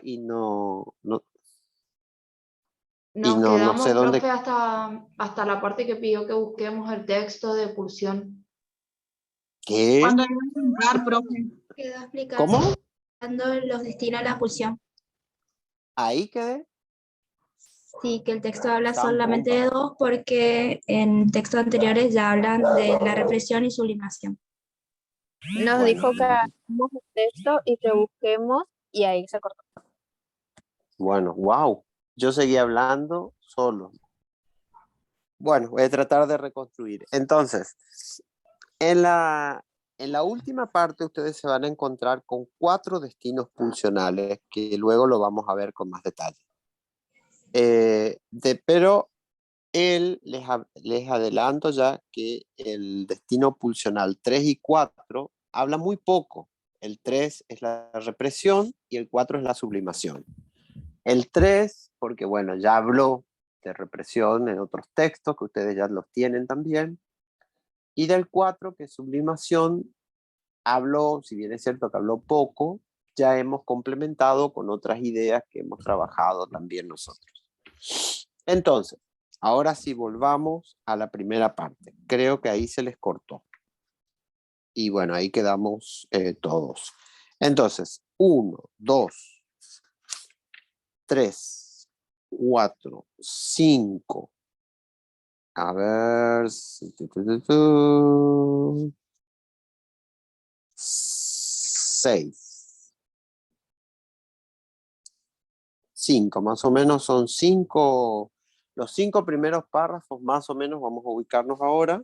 y Nos no sé quedamos, dónde. profe, hasta la parte que pidió que busquemos el texto de pulsión. ¿Qué? Cuando iba a entrar, profe. Quedó explicando ¿Cómo? los destinos a la pulsión. Ahí quedé. Sí, que el texto habla San solamente bomba. de dos porque en textos anteriores ya hablan de la represión y sublimación. Nos Bueno, dijo que hagamos el texto y que busquemos y ahí se cortó. bueno, wow. Yo seguí hablando solo. Bueno, voy a tratar de reconstruir. Entonces, en la última parte ustedes se van a encontrar con 4 destinos pulsionales que luego lo vamos a ver con más detalle. Pero les adelanto ya que el destino pulsional 3 y 4 habla muy poco. El 3 es la represión y el 4 es la sublimación. El 3, porque bueno, ya habló de represión en otros textos que ustedes ya los tienen también. Y del 4, que es sublimación, habló, si bien es cierto que habló poco, ya hemos complementado con otras ideas que hemos trabajado también nosotros. Entonces, ahora sí volvamos a la primera parte. Creo que ahí se les cortó. Y bueno, ahí quedamos todos. Entonces, 1, 2, 3, 4, 5. A ver. 6. 5, más o menos son 5. Los 5 primeros párrafos, más o menos, vamos a ubicarnos ahora,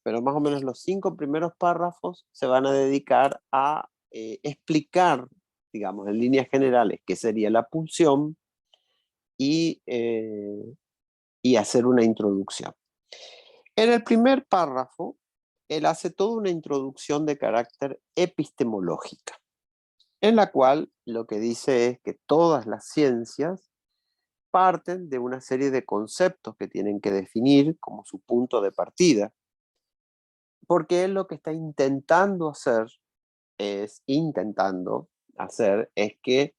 pero más o menos los 5 primeros párrafos se van a dedicar a explicar, digamos, en líneas generales, qué sería la pulsión y hacer una introducción. En el primer párrafo, él hace toda una introducción de carácter epistemológica, en la cual lo que dice es que todas las ciencias parten de una serie de conceptos que tienen que definir como su punto de partida, porque él lo que está intentando hacer es que,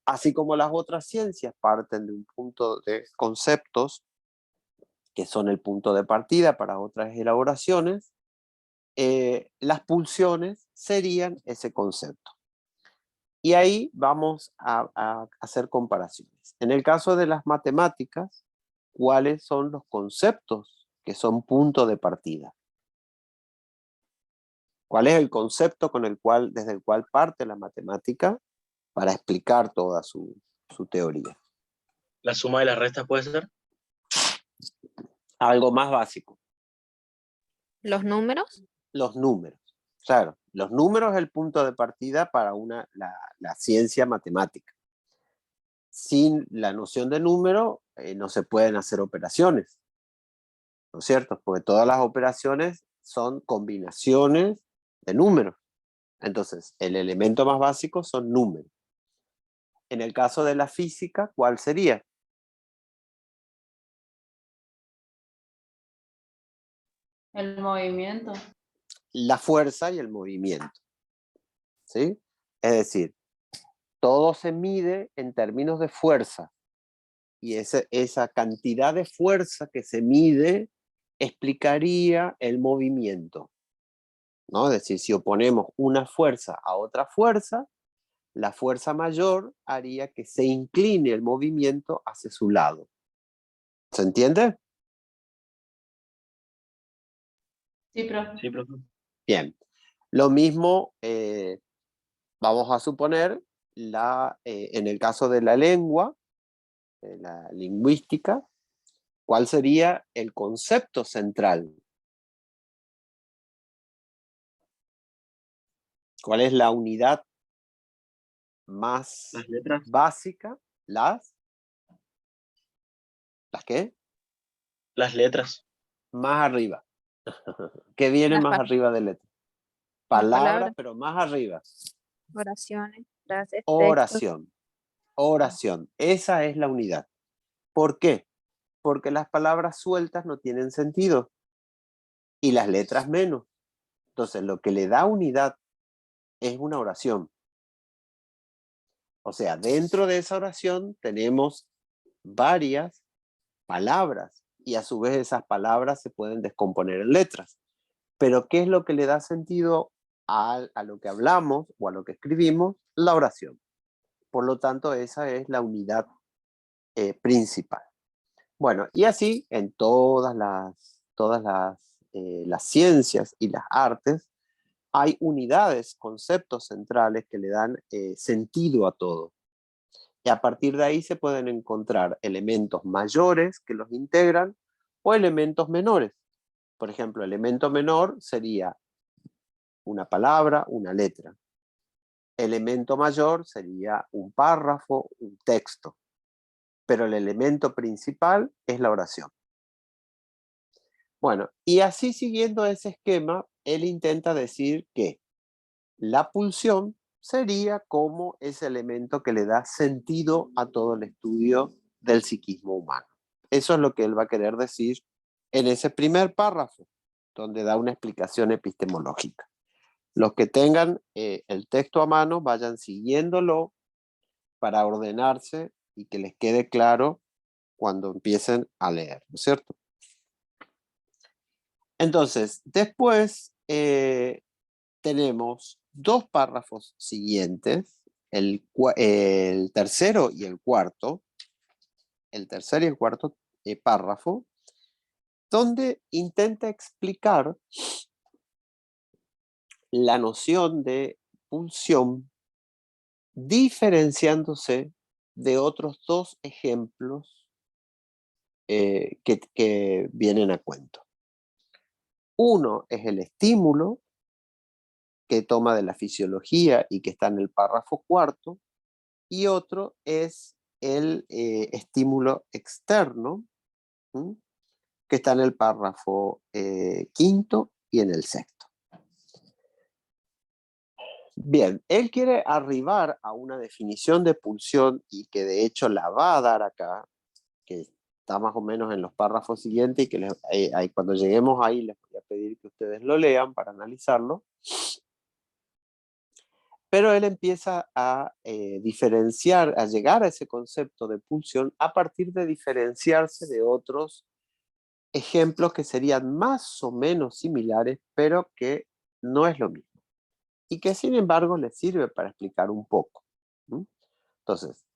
así como las otras ciencias parten de un punto de conceptos que son el punto de partida para otras elaboraciones, las pulsiones serían ese concepto. Y ahí vamos a hacer comparaciones. En el caso de las matemáticas, ¿cuáles son los conceptos que son punto de partida? ¿Cuál es el concepto desde el cual parte la matemática para explicar toda su teoría? ¿La suma y la resta puede ser? Algo más básico. ¿Los números? Los números. Claro, los números es el punto de partida para la ciencia matemática. Sin la noción de número no se pueden hacer operaciones, ¿no es cierto? Porque todas las operaciones son combinaciones de números. Entonces, el elemento más básico son números. En el caso de la física, ¿cuál sería? El movimiento. La fuerza y el movimiento. ¿Sí? Es decir, todo se mide en términos de fuerza. Y esa cantidad de fuerza que se mide explicaría el movimiento, ¿no? Es decir, si oponemos una fuerza a otra fuerza, la fuerza mayor haría que se incline el movimiento hacia su lado. ¿Se entiende? Sí, profe. Sí, profe. Bien. Lo mismo, vamos a suponer, en el caso de la lengua, de la lingüística, ¿cuál sería el concepto central? ¿Cuál es la unidad más Las letras. básica? ¿Las qué? Las letras. Más arriba. ¿Qué viene Las más arriba de letra? las Palabras, palabras, pero más arriba. oraciones, frases, textos. Oración. Oración. Esa es la unidad. ¿Por qué? Porque las palabras sueltas no tienen sentido y las letras menos. Entonces, lo que le da unidad es una oración. O sea, dentro de esa oración tenemos varias palabras y a su vez esas palabras se pueden descomponer en letras. Pero ¿qué es lo que le da sentido a lo que hablamos o a lo que escribimos? La oración. Por lo tanto, esa es la unidad principal. Bueno, y así en todas las ciencias y las artes hay unidades, conceptos centrales que le dan sentido a todo. Y a partir de ahí se pueden encontrar elementos mayores que los integran o elementos menores. Por ejemplo, elemento menor sería una palabra, una letra. Elemento mayor sería un párrafo, un texto. Pero el elemento principal es la oración. Bueno, y así siguiendo ese esquema, él intenta decir que la pulsión sería como ese elemento que le da sentido a todo el estudio del psiquismo humano. Eso es lo que él va a querer decir en ese primer párrafo, donde da una explicación epistemológica. Los que tengan el texto a mano, vayan siguiéndolo para ordenarse y que les quede claro cuando empiecen a leer, ¿no es cierto? Entonces, después tenemos dos párrafos siguientes, el tercero y el cuarto, párrafo, donde intenta explicar la noción de pulsión diferenciándose de otros dos ejemplos que vienen a cuento. Uno es el estímulo, que toma de la fisiología y que está en el párrafo cuarto, y otro es el estímulo externo, ¿m? Que está en el párrafo quinto y en el sexto. Bien, él quiere arribar a una definición de pulsión y que de hecho la va a dar acá, que está más o menos en los párrafos siguientes y que cuando lleguemos ahí les voy a pedir que ustedes lo lean para analizarlo. Pero él empieza a diferenciar, a llegar a ese concepto de pulsión a partir de diferenciarse de otros ejemplos que serían más o menos similares, pero que no es lo mismo. Y que sin embargo le sirve para explicar un poco. ¿Mm? Entonces,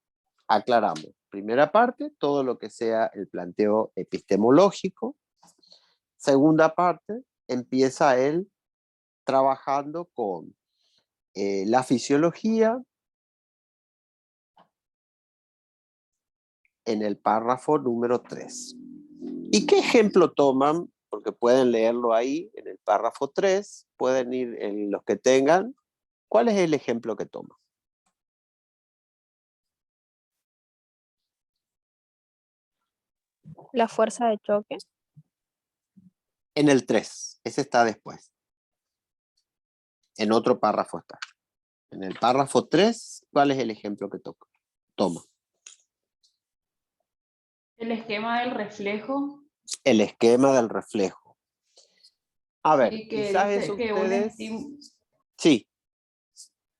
aclaramos. Primera parte, todo lo que sea el planteo epistemológico. Segunda parte, empieza él trabajando con la fisiología en el párrafo número 3. ¿Y qué ejemplo toman? Porque pueden leerlo ahí en el párrafo 3, pueden ir en los que tengan. ¿Cuál es el ejemplo que toman? La fuerza de choque. En el 3, ese está después. En otro párrafo está. En el párrafo 3, ¿cuál es el ejemplo que toma? El esquema del reflejo. El esquema del reflejo. A ver, Sí, que quizás dice eso que ustedes... Sí.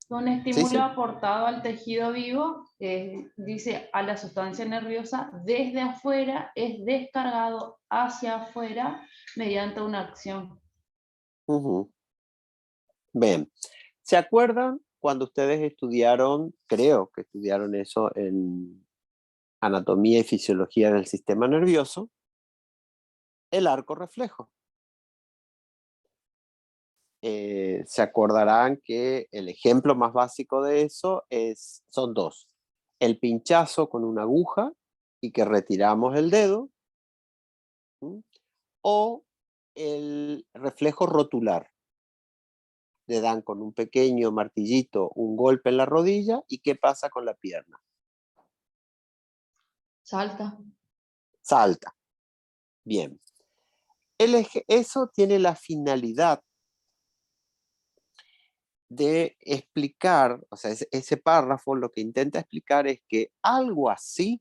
un estímulo Sí. aportado al tejido vivo, dice a la sustancia nerviosa, desde afuera es descargado hacia afuera mediante una acción. Bien. ¿Se acuerdan cuando ustedes estudiaron, creo que estudiaron eso en anatomía y fisiología del sistema nervioso? El arco reflejo. Se acordarán que el ejemplo más básico de eso son dos. El pinchazo con una aguja y que retiramos el dedo, ¿sí? O el reflejo rotular. Le dan con un pequeño martillito un golpe en la rodilla y ¿qué pasa con la pierna? Salta. Salta. Bien. Eso tiene la finalidad de explicar, o sea, ese párrafo lo que intenta explicar es que algo así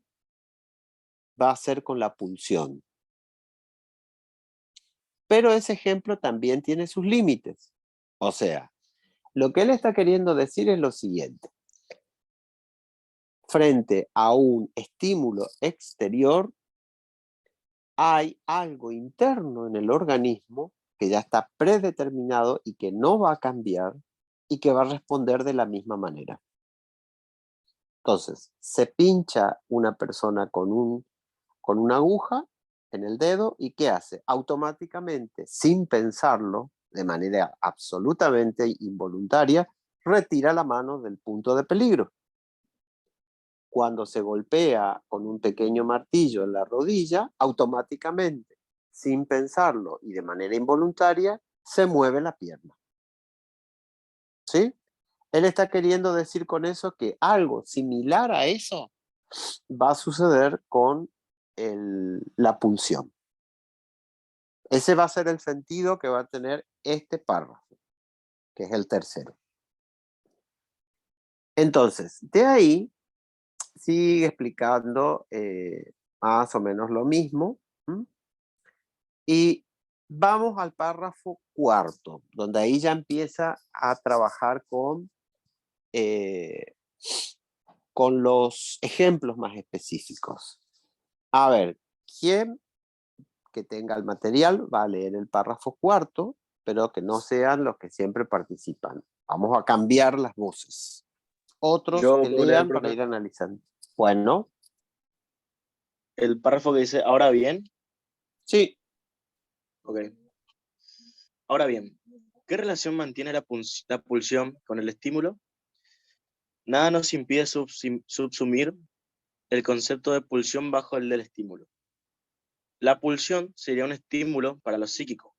va a ser con la pulsión. Pero ese ejemplo también tiene sus límites. O sea, lo que él está queriendo decir es lo siguiente. frente a un estímulo exterior, hay algo interno en el organismo que ya está predeterminado y que no va a cambiar y que va a responder de la misma manera. Entonces, se pincha una persona con una aguja en el dedo y ¿qué hace? Automáticamente, sin pensarlo, de manera absolutamente involuntaria, retira la mano del punto de peligro. Cuando se golpea con un pequeño martillo en la rodilla, automáticamente, sin pensarlo y de manera involuntaria, se mueve la pierna. ¿Sí? Él está queriendo decir con eso que algo similar a eso va a suceder con la pulsión. Ese va a ser el sentido que va a tener este párrafo, que es el tercero. Entonces, de ahí sigue explicando más o menos lo mismo. Y vamos al párrafo cuarto, donde ahí ya empieza a trabajar con los ejemplos más específicos. A ver, ¿quién que tenga el material va a leer el párrafo cuarto, pero que no sean los que siempre participan? Vamos a cambiar las voces. Otros Yo que puedo leer, lean para profe, ir analizando. Bueno, el párrafo que dice, ahora bien, sí. ok. Ahora bien, ¿qué relación mantiene la pulsión con el estímulo? Nada nos impide subsumir el concepto de pulsión bajo el del estímulo. La pulsión sería un estímulo para lo psíquico,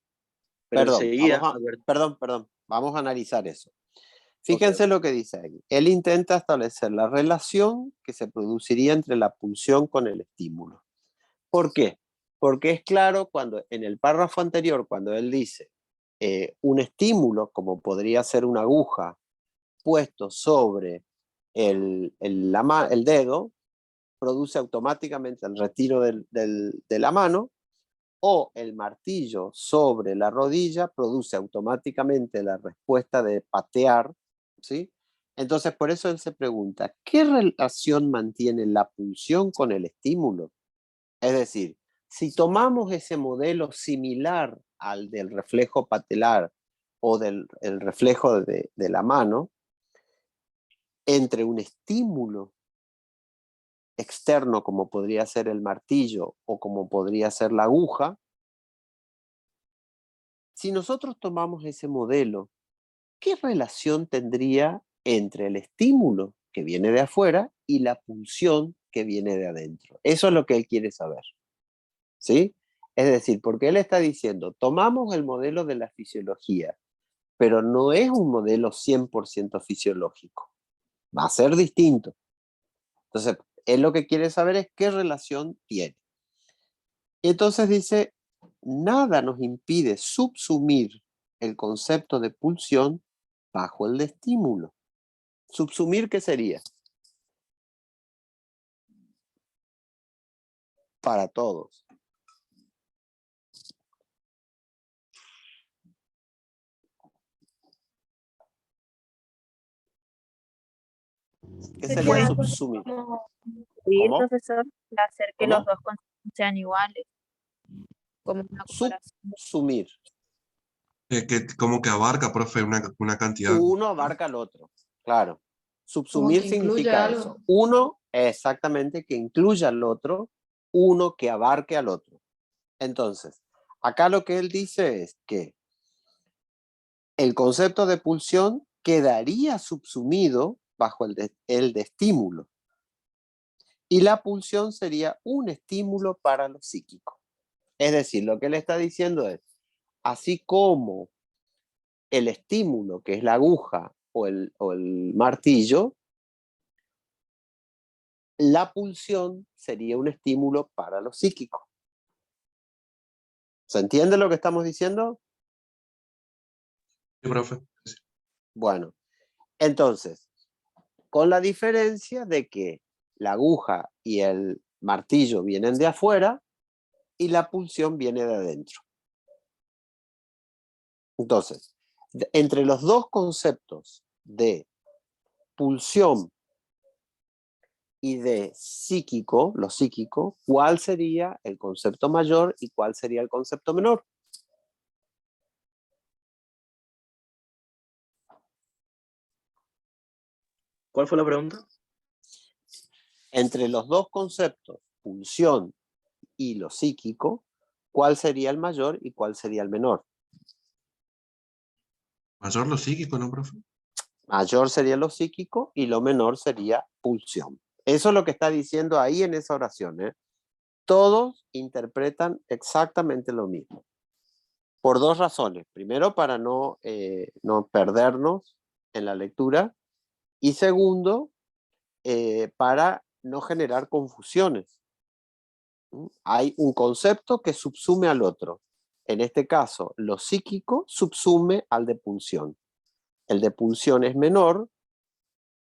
pero enseguida... Perdón, vamos a analizar eso. Ok, Fíjense ok. lo que dice aquí. Él intenta establecer la relación que se produciría entre la pulsión con el estímulo. ¿Por qué? Porque es claro cuando en el párrafo anterior, cuando él dice un estímulo, como podría ser una aguja, puesto sobre el dedo, produce automáticamente el retiro de la mano, o el martillo sobre la rodilla produce automáticamente la respuesta de patear, ¿sí? Entonces, por eso él se pregunta, ¿qué relación mantiene la pulsión con el estímulo? Es decir, si tomamos ese modelo similar al del reflejo patelar o del el reflejo de la mano, entre un estímulo externo como podría ser el martillo o como podría ser la aguja, si nosotros tomamos ese modelo, ¿qué relación tendría entre el estímulo que viene de afuera y la pulsión que viene de adentro? Eso es lo que él quiere saber, ¿sí? Es decir, porque él está diciendo, tomamos el modelo de la fisiología, pero no es un modelo 100% fisiológico. Va a ser distinto. Entonces, él lo que quiere saber es qué relación tiene. Y entonces dice, nada nos impide subsumir el concepto de pulsión bajo el de estímulo. ¿Subsumir qué sería? Para todos. ¿Qué sería Sería subsumir? como ir, ¿Cómo? profesor, y hacer que los ¿Cómo? dos conceptos sean iguales, como una comparación. Subsumir. Como que abarca, profe, una cantidad. Uno abarca al otro. Claro. Como Subsumir que incluye significa algo. eso. Uno exactamente que incluya al otro, uno que abarque al otro. Entonces, acá lo que él dice es que el concepto de pulsión quedaría subsumido bajo el de estímulo. Y la pulsión sería un estímulo para lo psíquico. Es decir, lo que él está diciendo es, así como el estímulo, que es la aguja o el martillo, la pulsión sería un estímulo para lo psíquico. ¿Se entiende lo que estamos diciendo? Sí, profe. Sí. Bueno, entonces, con la diferencia de que la aguja y el martillo vienen de afuera y la pulsión viene de adentro. Entonces, entre los dos conceptos de pulsión y de psíquico, lo psíquico, ¿cuál sería el concepto mayor y cuál sería el concepto menor? ¿Cuál fue la pregunta? Entre los dos conceptos, pulsión y lo psíquico, ¿cuál sería el mayor y cuál sería el menor? Mayor lo psíquico, ¿no, profe? Mayor sería lo psíquico y lo menor sería pulsión. Eso es lo que está diciendo ahí en esa oración, ¿eh? Todos interpretan exactamente lo mismo. Por dos razones. Primero, para no perdernos en la lectura. Y segundo, para no generar confusiones. Hay un concepto que subsume al otro. En este caso, lo psíquico subsume al de pulsión. El de pulsión es menor,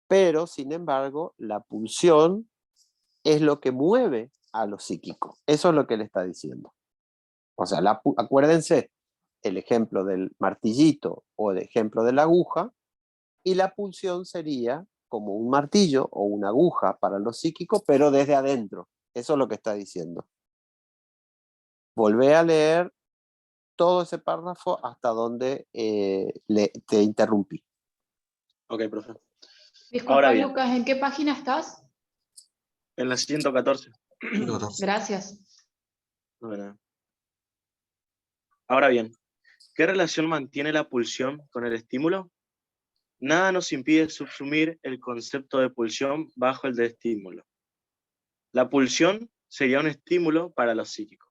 pero sin embargo, la pulsión es lo que mueve a lo psíquico. Eso es lo que él está diciendo. O sea, acuérdense el ejemplo del martillito o el ejemplo de la aguja, y la pulsión sería como un martillo o una aguja para lo psíquico, pero desde adentro. Eso es lo que está diciendo. Volvé a leer todo ese párrafo hasta donde te interrumpí. Ok, profe. Disculpa, Ahora bien. Lucas, ¿en qué página estás? En la 114. 114. Gracias. No, de nada. Ahora bien, ¿qué relación mantiene la pulsión con el estímulo? Nada nos impide subsumir el concepto de pulsión bajo el de estímulo. La pulsión sería un estímulo para lo psíquico.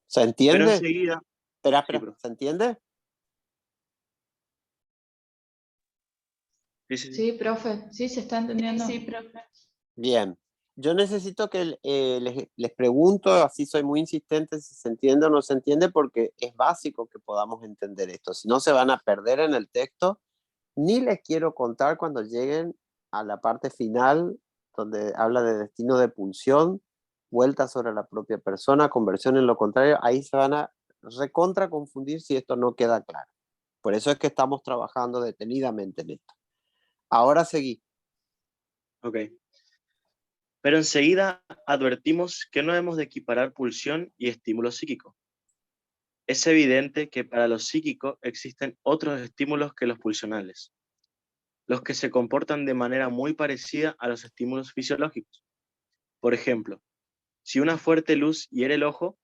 ¿Se Pero entiende? enseguida... Espera, Sí, profe. ¿se entiende? Sí. Sí, profe. Sí, se está entendiendo. Sí, profe. Bien. Yo necesito que les pregunto, así soy muy insistente, si se entiende o no se entiende, porque es básico que podamos entender esto. Si no, se van a perder en el texto. Ni les quiero contar cuando lleguen a la parte final, donde habla de destino de pulsión, vuelta sobre la propia persona, conversión en lo contrario. Ahí se van a recontra confundir si esto no queda claro. Por eso es que estamos trabajando detenidamente en esto. Ahora seguí. Ok. Pero enseguida advertimos que no hemos de equiparar pulsión y estímulo psíquico. Es evidente que para lo psíquico existen otros estímulos que los pulsionales, los que se comportan de manera muy parecida a los estímulos fisiológicos. Por ejemplo, si una fuerte luz hiere el ojo,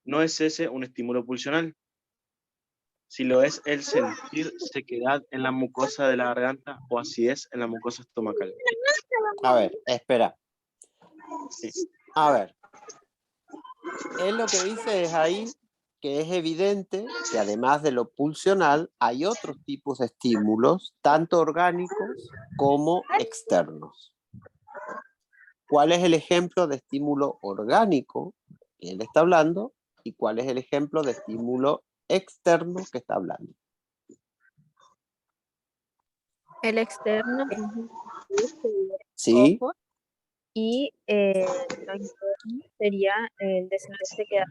no es ese un estímulo pulsional. Si lo es el sentir sequedad en la mucosa de la garganta o acidez en la mucosa estomacal. A ver, espera. Sí. A ver. Él lo que dice es ahí que es evidente que además de lo pulsional hay otros tipos de estímulos, tanto orgánicos como externos. ¿Cuál es el ejemplo de estímulo orgánico que él está hablando y cuál es el ejemplo de estímulo externo que está hablando? El externo Sí, ojo, y lo interno sería el de sentir sequedad.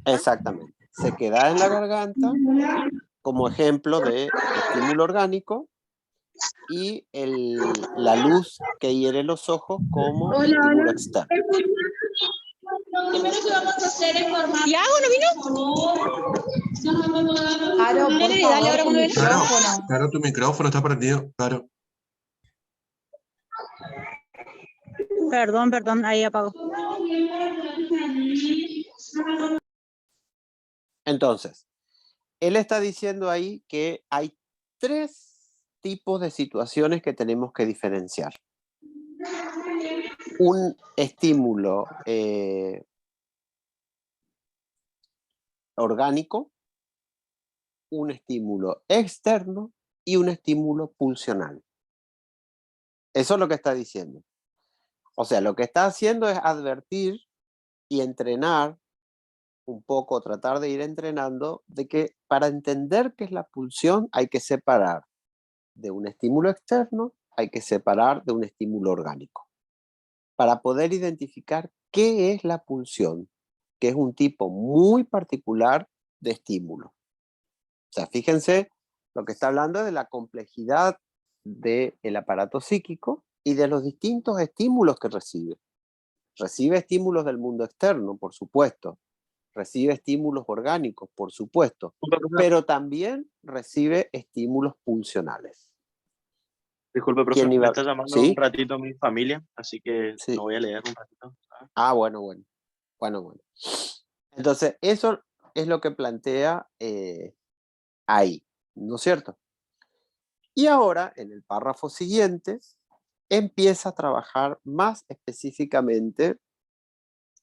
exactamente. Se queda en la garganta como ejemplo de estímulo orgánico y la luz que hiere los ojos como estímulo externo. Primero que vamos a hacer es formar. ¿Tiago no vino? Caro, por Dale, favor, ahora tu cuando venga. micrófono. Claro, tu micrófono está prendido, claro. Perdón, ahí apago. Entonces, él está diciendo ahí que hay tres tipos de situaciones que tenemos que diferenciar. Un estímulo orgánico, un estímulo externo y un estímulo pulsional. Eso es lo que está diciendo. O sea, lo que está haciendo es advertir y entrenar un poco, tratar de ir entrenando de que para entender qué es la pulsión hay que separar de un estímulo externo, hay que separar de un estímulo orgánico. Para poder identificar qué es la pulsión, que es un tipo muy particular de estímulo. O sea, fíjense, lo que está hablando es de la complejidad del aparato psíquico y de los distintos estímulos que recibe. Recibe estímulos del mundo externo, por supuesto. Recibe estímulos orgánicos, por supuesto. Pero también recibe estímulos pulsionales. Disculpe, profe, ¿Quién iba? me está llamando ¿Sí? un ratito mi familia, así que Sí. lo voy a leer un ratito. Ah, bueno. Entonces, eso es lo que plantea ahí, ¿no es cierto? Y ahora, en el párrafo siguiente, empieza a trabajar más específicamente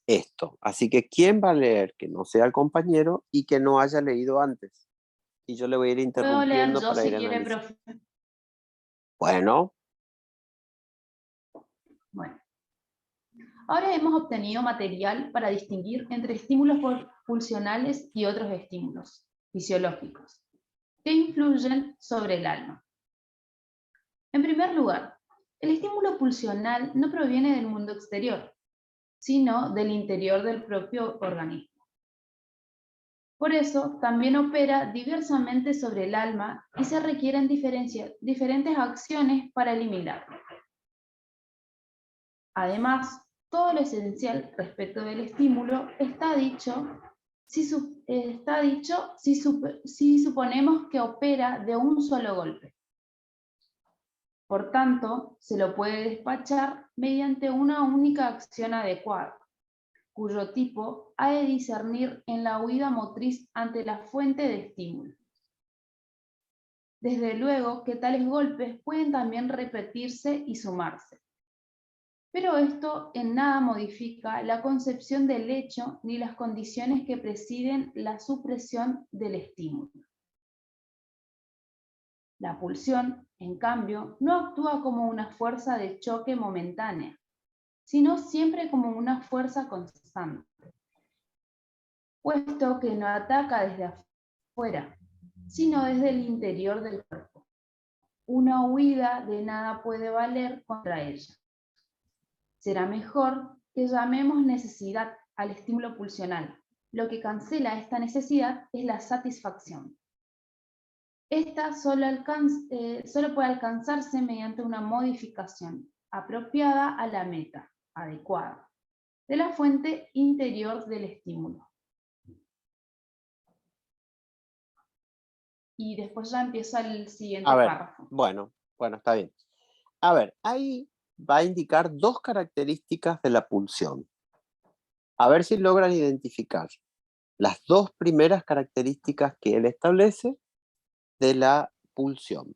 esto. Así que, ¿quién va a leer que no sea el compañero y que no haya leído antes? Y yo le voy a ir Puedo leer interrumpiendo yo para si ir quiere, analizando. profe. Bueno, Bueno. Ahora hemos obtenido material para distinguir entre estímulos pulsionales y otros estímulos fisiológicos que influyen sobre el alma. En primer lugar, el estímulo pulsional no proviene del mundo exterior, sino del interior del propio organismo. Por eso, también opera diversamente sobre el alma y se requieren diferentes acciones para eliminarlo. Además, todo lo esencial respecto del estímulo está dicho si suponemos que opera de un solo golpe. Por tanto, se lo puede despachar mediante una única acción adecuada, cuyo tipo ha de discernir en la huida motriz ante la fuente de estímulo. Desde luego que tales golpes pueden también repetirse y sumarse. Pero esto en nada modifica la concepción del hecho ni las condiciones que presiden la supresión del estímulo. La pulsión, en cambio, no actúa como una fuerza de choque momentánea, sino siempre como una fuerza constante, puesto que no ataca desde afuera, sino desde el interior del cuerpo. Una huida de nada puede valer contra ella. Será mejor que llamemos necesidad al estímulo pulsional. Lo que cancela esta necesidad es la satisfacción. Esta solo puede alcanzarse mediante una modificación apropiada a la meta, adecuada, de la fuente interior del estímulo. Y después ya empieza el siguiente párrafo. Bueno, está bien. A ver, ahí va a indicar dos características de la pulsión. A ver si logran identificar las dos primeras características que él establece de la pulsión.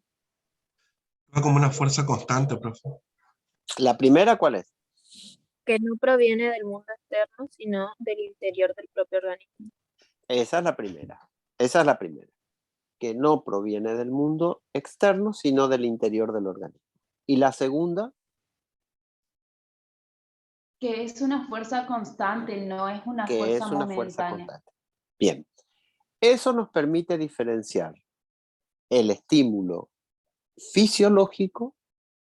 Como una fuerza constante, profe. ¿La primera cuál es? Que no proviene del mundo externo, sino del interior del propio organismo. Esa es la primera. Que no proviene del mundo externo, sino del interior del organismo. Y la segunda, que es una fuerza constante, no es una fuerza momentánea. Bien, eso nos permite diferenciar el estímulo fisiológico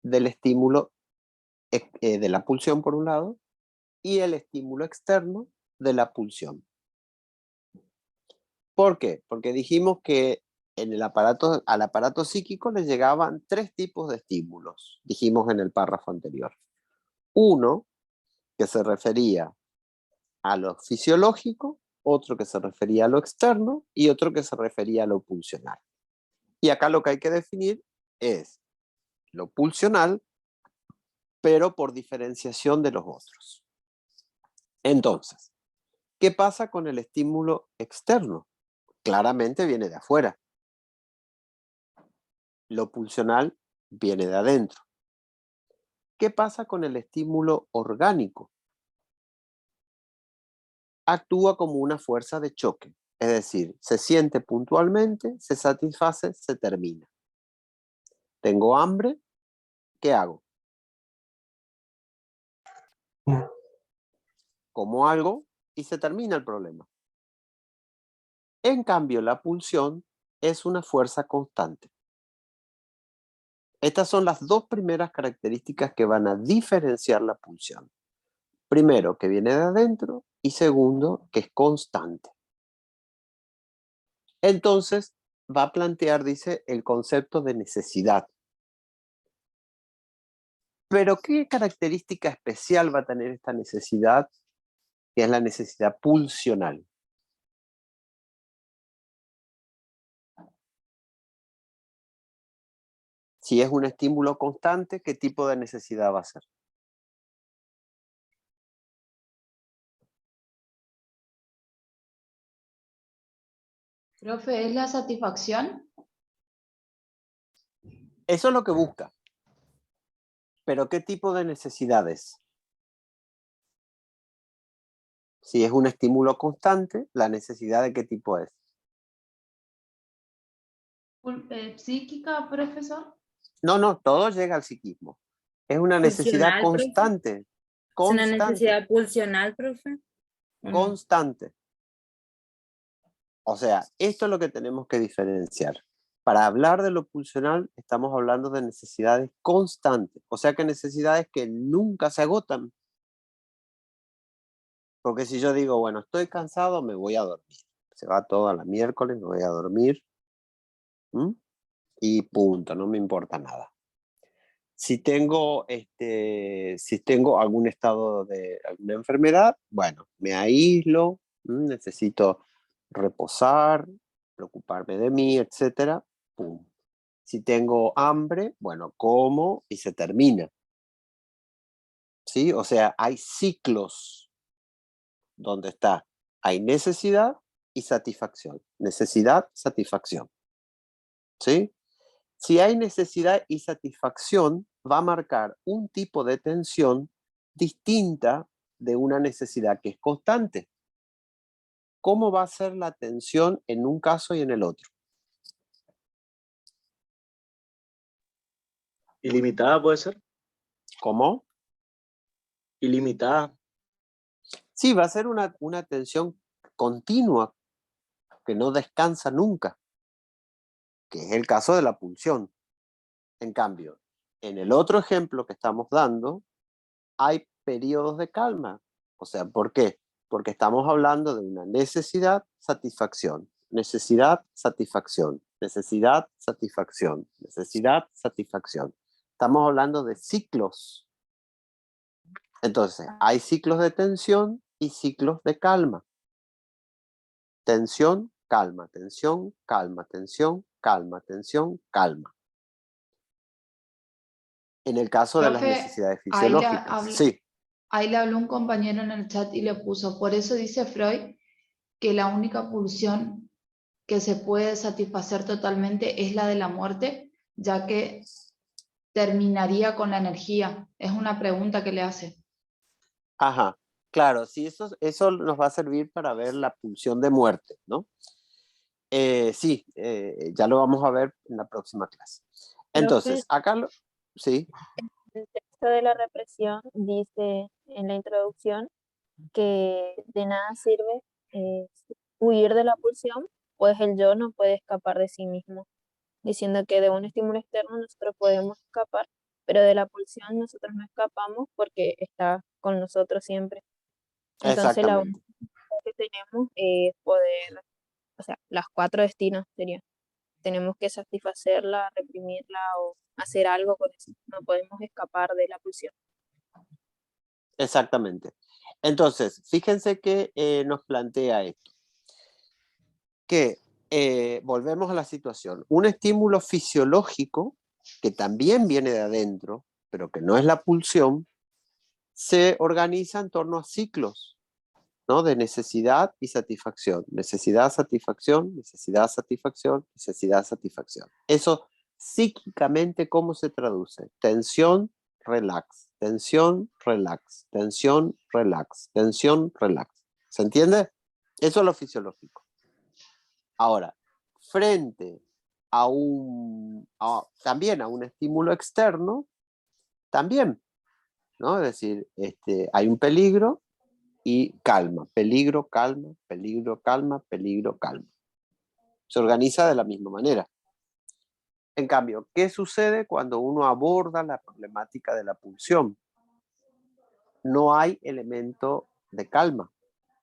del estímulo de la pulsión por un lado y el estímulo externo de la pulsión. ¿Por qué? Porque dijimos que al aparato psíquico le llegaban tres tipos de estímulos, dijimos en el párrafo anterior. Uno que se refería a lo fisiológico, otro que se refería a lo externo y otro que se refería a lo pulsional. Y acá lo que hay que definir es lo pulsional, pero por diferenciación de los otros. Entonces, ¿qué pasa con el estímulo externo? Claramente viene de afuera. Lo pulsional viene de adentro. ¿Qué pasa con el estímulo orgánico? Actúa como una fuerza de choque, es decir, se siente puntualmente, se satisface, se termina. Tengo hambre, ¿qué hago? Como algo y se termina el problema. En cambio, la pulsión es una fuerza constante. Estas son las dos primeras características que van a diferenciar la pulsión. Primero, que viene de adentro y segundo, que es constante. Entonces, va a plantear, dice, el concepto de necesidad. Pero ¿qué característica especial va a tener esta necesidad? Que es la necesidad pulsional. Si es un estímulo constante, ¿qué tipo de necesidad va a ser? Profe, ¿es la satisfacción? Eso es lo que busca. Pero ¿qué tipo de necesidades? Si es un estímulo constante, ¿la necesidad de qué tipo es? ¿Psíquica, profesor? No, todo llega al psiquismo. Es una necesidad Pulsional, profe. constante. Es una Constante. necesidad pulsional, profe. ¿O no? Constante. O sea, esto es lo que tenemos que diferenciar. Para hablar de lo pulsional, estamos hablando de necesidades constantes. O sea que necesidades que nunca se agotan. Porque si yo digo, bueno, estoy cansado, me voy a dormir. Se va toda la miércoles, me voy a dormir. ¿Mm? Y punto, no me importa nada. Si tengo algún estado de alguna enfermedad, bueno, me aíslo, necesito reposar, preocuparme de mí, etcétera. Pum. Si tengo hambre, bueno, como y se termina. ¿Sí? O sea, hay ciclos donde hay necesidad y satisfacción. Necesidad, satisfacción. ¿Sí? Si hay necesidad y satisfacción, va a marcar un tipo de tensión distinta de una necesidad que es constante. ¿Cómo va a ser la tensión en un caso y en el otro? ¿Ilimitada puede ser? ¿Cómo? Ilimitada. Sí, va a ser una tensión continua que no descansa nunca, que es el caso de la pulsión. En cambio, en el otro ejemplo que estamos dando, hay periodos de calma. O sea, ¿por qué? Porque estamos hablando de una necesidad, satisfacción, necesidad, satisfacción, necesidad, satisfacción, necesidad, satisfacción. Estamos hablando de ciclos. Entonces, hay ciclos de tensión y ciclos de calma. Tensión, calma, tensión, calma, tensión, calma, tensión, calma. En el caso de las Profe, necesidades fisiológicas, sí. Ahí le habló un compañero en el chat y le puso, por eso dice Freud que la única pulsión que se puede satisfacer totalmente es la de la muerte, ya que terminaría con la energía. Es una pregunta que le hace. Ajá, claro, sí, eso nos va a servir para ver la pulsión de muerte, ¿no? Sí, ya lo vamos a ver en la próxima clase. Entonces, sí, El texto de la represión dice en la introducción que de nada sirve huir de la pulsión, pues el yo no puede escapar de sí mismo, diciendo que de un estímulo externo nosotros podemos escapar, pero de la pulsión nosotros no escapamos porque está con nosotros siempre. Entonces la exactamente. única que tenemos es poder, o sea, las 4 destinos serían. Tenemos que satisfacerla, reprimirla o hacer algo con eso. No podemos escapar de la pulsión. Exactamente. Entonces, fíjense que nos plantea esto, que volvemos a la situación. Un estímulo fisiológico, que también viene de adentro, pero que no es la pulsión, se organiza en torno a ciclos, ¿no? De necesidad y satisfacción. Necesidad, satisfacción, necesidad, satisfacción, necesidad, satisfacción. Eso psíquicamente, ¿cómo se traduce? Tensión, relax. Tensión, relax. Tensión, relax. Tensión, relax. ¿Se entiende? Eso es lo fisiológico. Ahora, frente también a un estímulo externo, también, ¿no? Es decir, hay un peligro y calma, peligro, calma, peligro, calma, peligro, calma. Se organiza de la misma manera. En cambio, ¿qué sucede cuando uno aborda la problemática de la pulsión? No hay elemento de calma.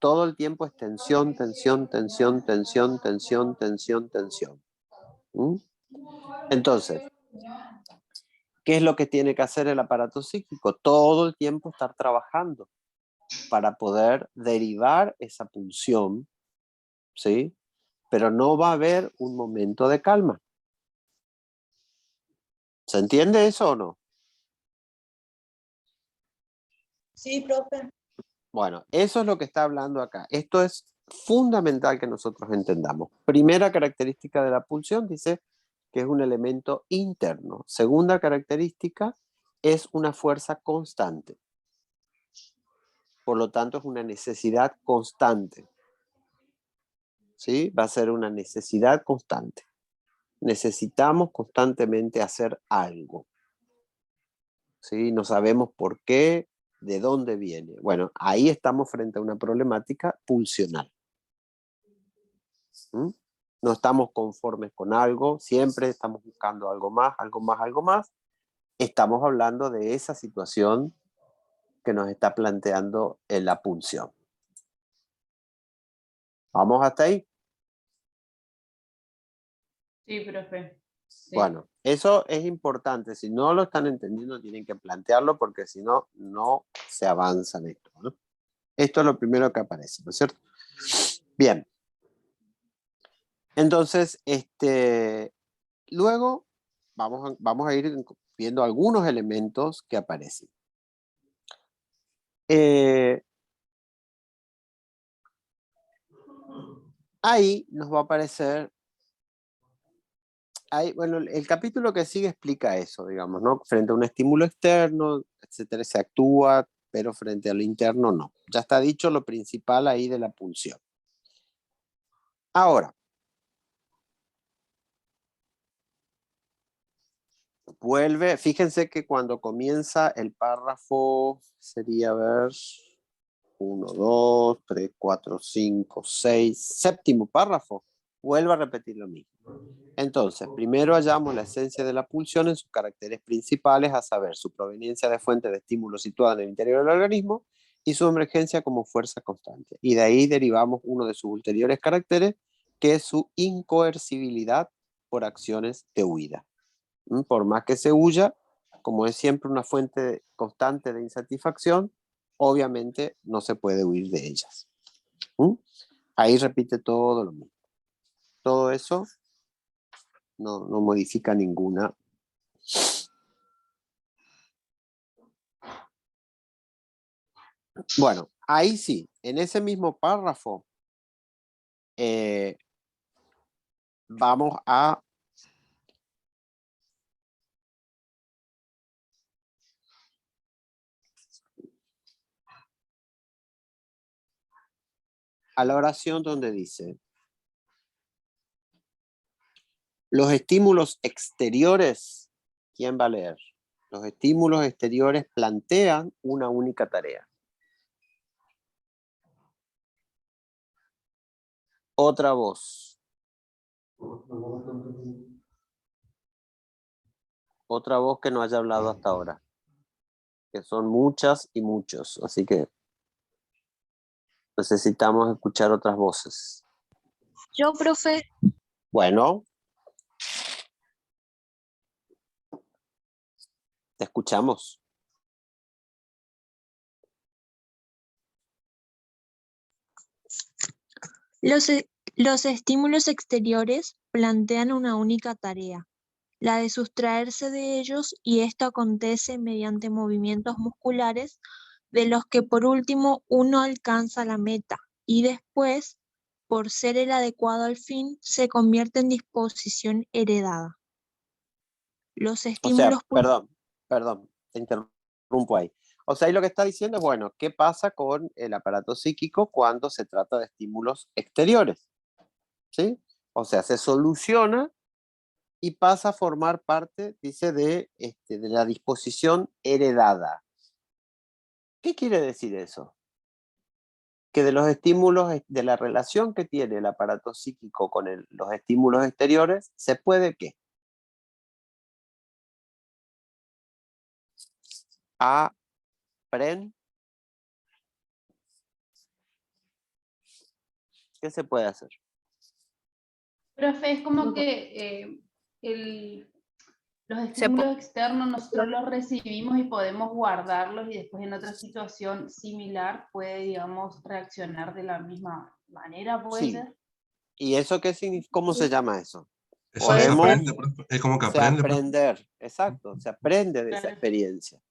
Todo el tiempo es tensión, tensión, tensión, tensión, tensión, tensión, tensión. ¿Mm? Entonces, ¿Qué es lo que tiene que hacer el aparato psíquico? Todo el tiempo estar trabajando para poder derivar esa pulsión, ¿sí? Pero no va a haber un momento de calma. ¿Se entiende eso o no? Sí, profe. Bueno, eso es lo que está hablando acá. Esto es fundamental que nosotros entendamos. Primera característica de la pulsión dice que es un elemento interno. Segunda característica es una fuerza constante. Por lo tanto, es una necesidad constante. ¿Sí? Va a ser una necesidad constante. Necesitamos constantemente hacer algo. ¿Sí? No sabemos por qué, de dónde viene. Bueno, ahí estamos frente a una problemática pulsional. ¿Mm? No estamos conformes con algo, siempre estamos buscando algo más, algo más, algo más. Estamos hablando de esa situación que nos está planteando en la pulsión. ¿Vamos hasta ahí? Sí, profe. Sí. Bueno, eso es importante. Si no lo están entendiendo, tienen que plantearlo porque si no, no se avanza en esto, ¿no? Esto es lo primero que aparece, ¿no es cierto? Bien. Entonces, luego vamos a ir viendo algunos elementos que aparecen. Ahí nos va a aparecer, bueno, el capítulo que sigue explica eso, digamos, ¿no? Frente a un estímulo externo, etcétera, se actúa, pero frente a lo interno no. Ya está dicho lo principal ahí de la pulsión. Ahora, vuelve, fíjense que cuando comienza el párrafo, sería ver 1, 2, 3, 4, 5, 6, séptimo párrafo, vuelve a repetir lo mismo. Entonces, primero hallamos la esencia de la pulsión en sus caracteres principales, a saber, su proveniencia de fuente de estímulo situada en el interior del organismo y su emergencia como fuerza constante. Y de ahí derivamos uno de sus ulteriores caracteres, que es su incoercibilidad por acciones de huida. Por más que se huya, como es siempre una fuente constante de insatisfacción, obviamente no se puede huir de ellas. Ahí repite todo lo mismo. Todo eso no modifica ninguna. Bueno, ahí sí, en ese mismo párrafo vamos a la oración donde dice: los estímulos exteriores, ¿quién va a leer? Los estímulos exteriores plantean una única tarea. Otra voz. Otra voz que no haya hablado hasta ahora. Que son muchas y muchos, así que necesitamos escuchar otras voces. Yo, profe. Bueno, te escuchamos. Los estímulos exteriores plantean una única tarea, la de sustraerse de ellos, y esto acontece mediante movimientos musculares de los que por último uno alcanza la meta y después, por ser el adecuado al fin, se convierte en disposición heredada. Los O estímulos sea, perdón, te interrumpo ahí. O sea, ahí lo que está diciendo es, bueno, ¿qué pasa con el aparato psíquico cuando se trata de estímulos exteriores? ¿Sí? O sea, se soluciona y pasa a formar parte, dice, de la disposición heredada. ¿Qué quiere decir eso? Que de los estímulos, de la relación que tiene el aparato psíquico con los estímulos exteriores, se puede, ¿qué? Aprender. ¿Qué se puede hacer? Profe, es como que Los Se estímulos externos nosotros los recibimos y podemos guardarlos y después en otra situación similar puede, digamos, reaccionar de la misma manera, ¿puede Sí. ser? ¿Y eso qué significa? ¿Cómo se llama eso? Eso es Podemos, aprende, profe. Es como que o sea, aprende, profe. aprender, exacto, se aprende de esa Claro. experiencia.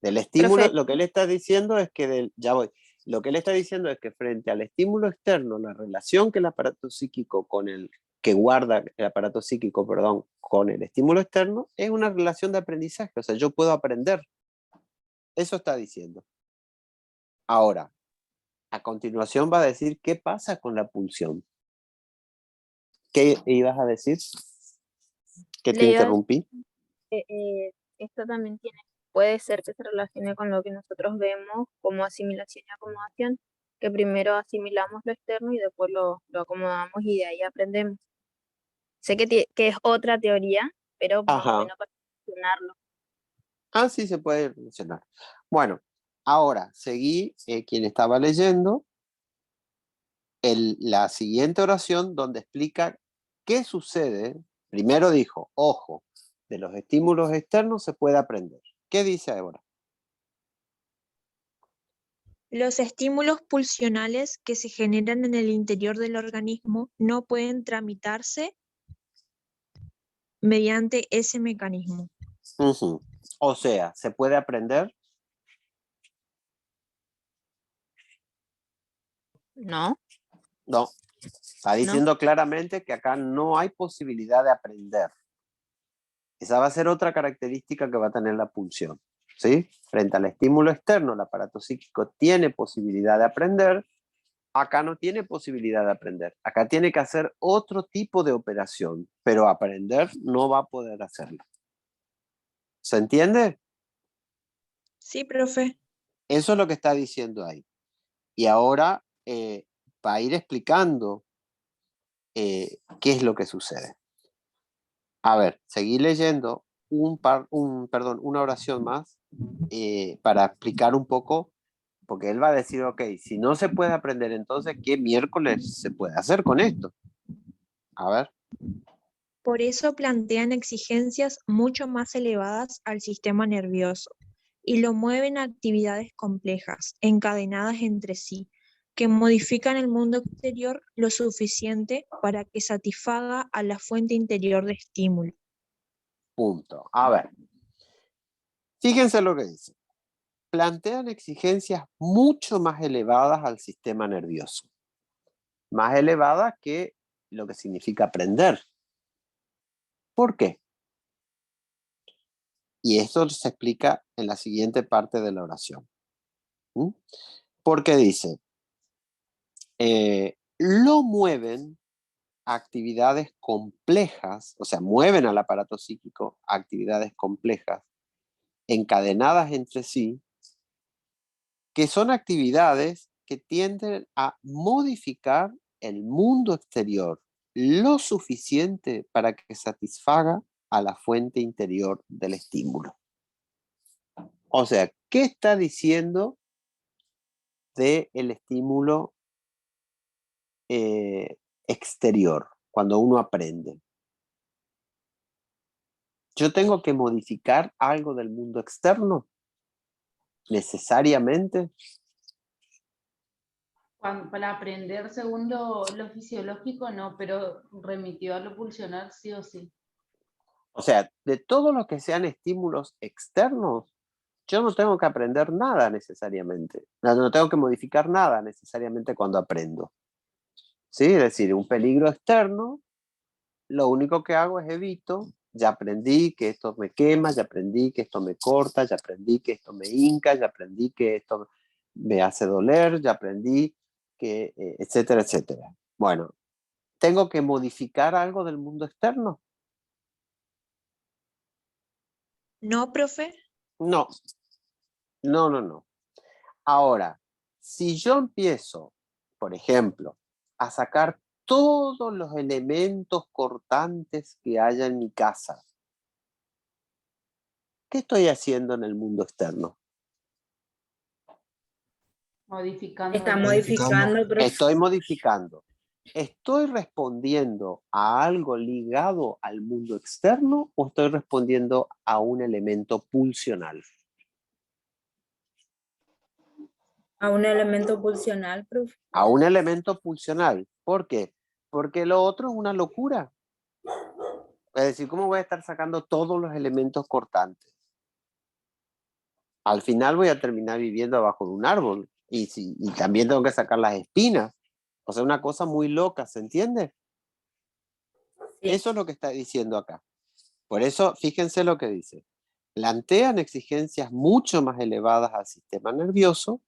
Del estímulo, Profe, lo que él está diciendo es que, ya voy, lo que él está diciendo es que frente al estímulo externo, la relación que el aparato psíquico con el, que guarda el aparato psíquico, perdón, con el estímulo externo, es una relación de aprendizaje, o sea, yo puedo aprender. Eso está diciendo. Ahora, a continuación va a decir qué pasa con la pulsión. ¿Qué ibas a decir? ¿Que te le iba a decir interrumpí? que esto también puede ser que se relacione con lo que nosotros vemos como asimilación y acomodación, que primero asimilamos lo externo y después lo acomodamos y de ahí aprendemos. Sé que es otra teoría, pero más o Ajá. menos para mencionarlo. Ah, sí, se puede mencionar. Bueno, ahora seguí quien estaba leyendo la siguiente oración donde explica qué sucede. Primero dijo, ojo, de los estímulos externos se puede aprender. ¿Qué dice ahora? Los estímulos pulsionales que se generan en el interior del organismo no pueden tramitarse mediante ese mecanismo. Ujú. O sea, ¿se puede aprender? ¿No? No. Está diciendo claramente que acá no hay posibilidad de aprender. Esa va a ser otra característica que va a tener la pulsión. ¿Sí? Frente al estímulo externo, el aparato psíquico tiene posibilidad de aprender. Acá no tiene posibilidad de aprender. Acá tiene que hacer otro tipo de operación, pero aprender no va a poder hacerlo. ¿Se entiende? Sí, profe. Eso es lo que está diciendo ahí. Y ahora va a ir explicando qué es lo que sucede. A ver, seguí leyendo una oración más para explicar un poco, porque él va a decir, ok, si no se puede aprender, entonces, ¿qué miércoles se puede hacer con esto? A ver. Por eso plantean exigencias mucho más elevadas al sistema nervioso y lo mueven a actividades complejas, encadenadas entre sí, que modifican el mundo exterior lo suficiente para que satisfaga a la fuente interior de estímulo. Punto. A ver. Fíjense lo que dice. Plantean exigencias mucho más elevadas al sistema nervioso. Más elevadas que lo que significa aprender. ¿Por qué? Y esto se explica en la siguiente parte de la oración. Porque dice, lo mueven a actividades complejas, o sea, mueven al aparato psíquico a actividades complejas, encadenadas entre sí, que son actividades que tienden a modificar el mundo exterior lo suficiente para que satisfaga a la fuente interior del estímulo. O sea, ¿qué está diciendo del estímulo exterior cuando uno aprende? ¿Yo tengo que modificar algo del mundo externo? ¿Necesariamente? Para aprender según lo fisiológico no, pero remitió a lo pulsional sí o sí. O sea, de todo lo que sean estímulos externos, yo no tengo que aprender nada necesariamente. No tengo que modificar nada necesariamente cuando aprendo. ¿Sí? Es decir, un peligro externo, lo único que hago es evito. Ya aprendí que esto me quema, ya aprendí que esto me corta, ya aprendí que esto me hinca, ya aprendí que esto me hace doler, ya aprendí que, etcétera, etcétera. Bueno, ¿tengo que modificar algo del mundo externo? ¿No, profe? No, no. Ahora, si yo empiezo, por ejemplo, a sacar todos los elementos cortantes que haya en mi casa, ¿qué estoy haciendo en el mundo externo? Modificando. Está Modificando. modificando, profe. Estoy modificando. ¿estoy respondiendo a algo ligado al mundo externo o estoy respondiendo a un elemento pulsional? A un elemento pulsional, profe. A un elemento pulsional. ¿Por qué? Porque lo otro es una locura. Es decir, ¿cómo voy a estar sacando todos los elementos cortantes? Al final voy a terminar viviendo abajo de un árbol y también tengo que sacar las espinas. O sea, una cosa muy loca, ¿se entiende? Sí. Eso es lo que está diciendo acá. Por eso, fíjense lo que dice. Plantean exigencias mucho más elevadas al sistema nervioso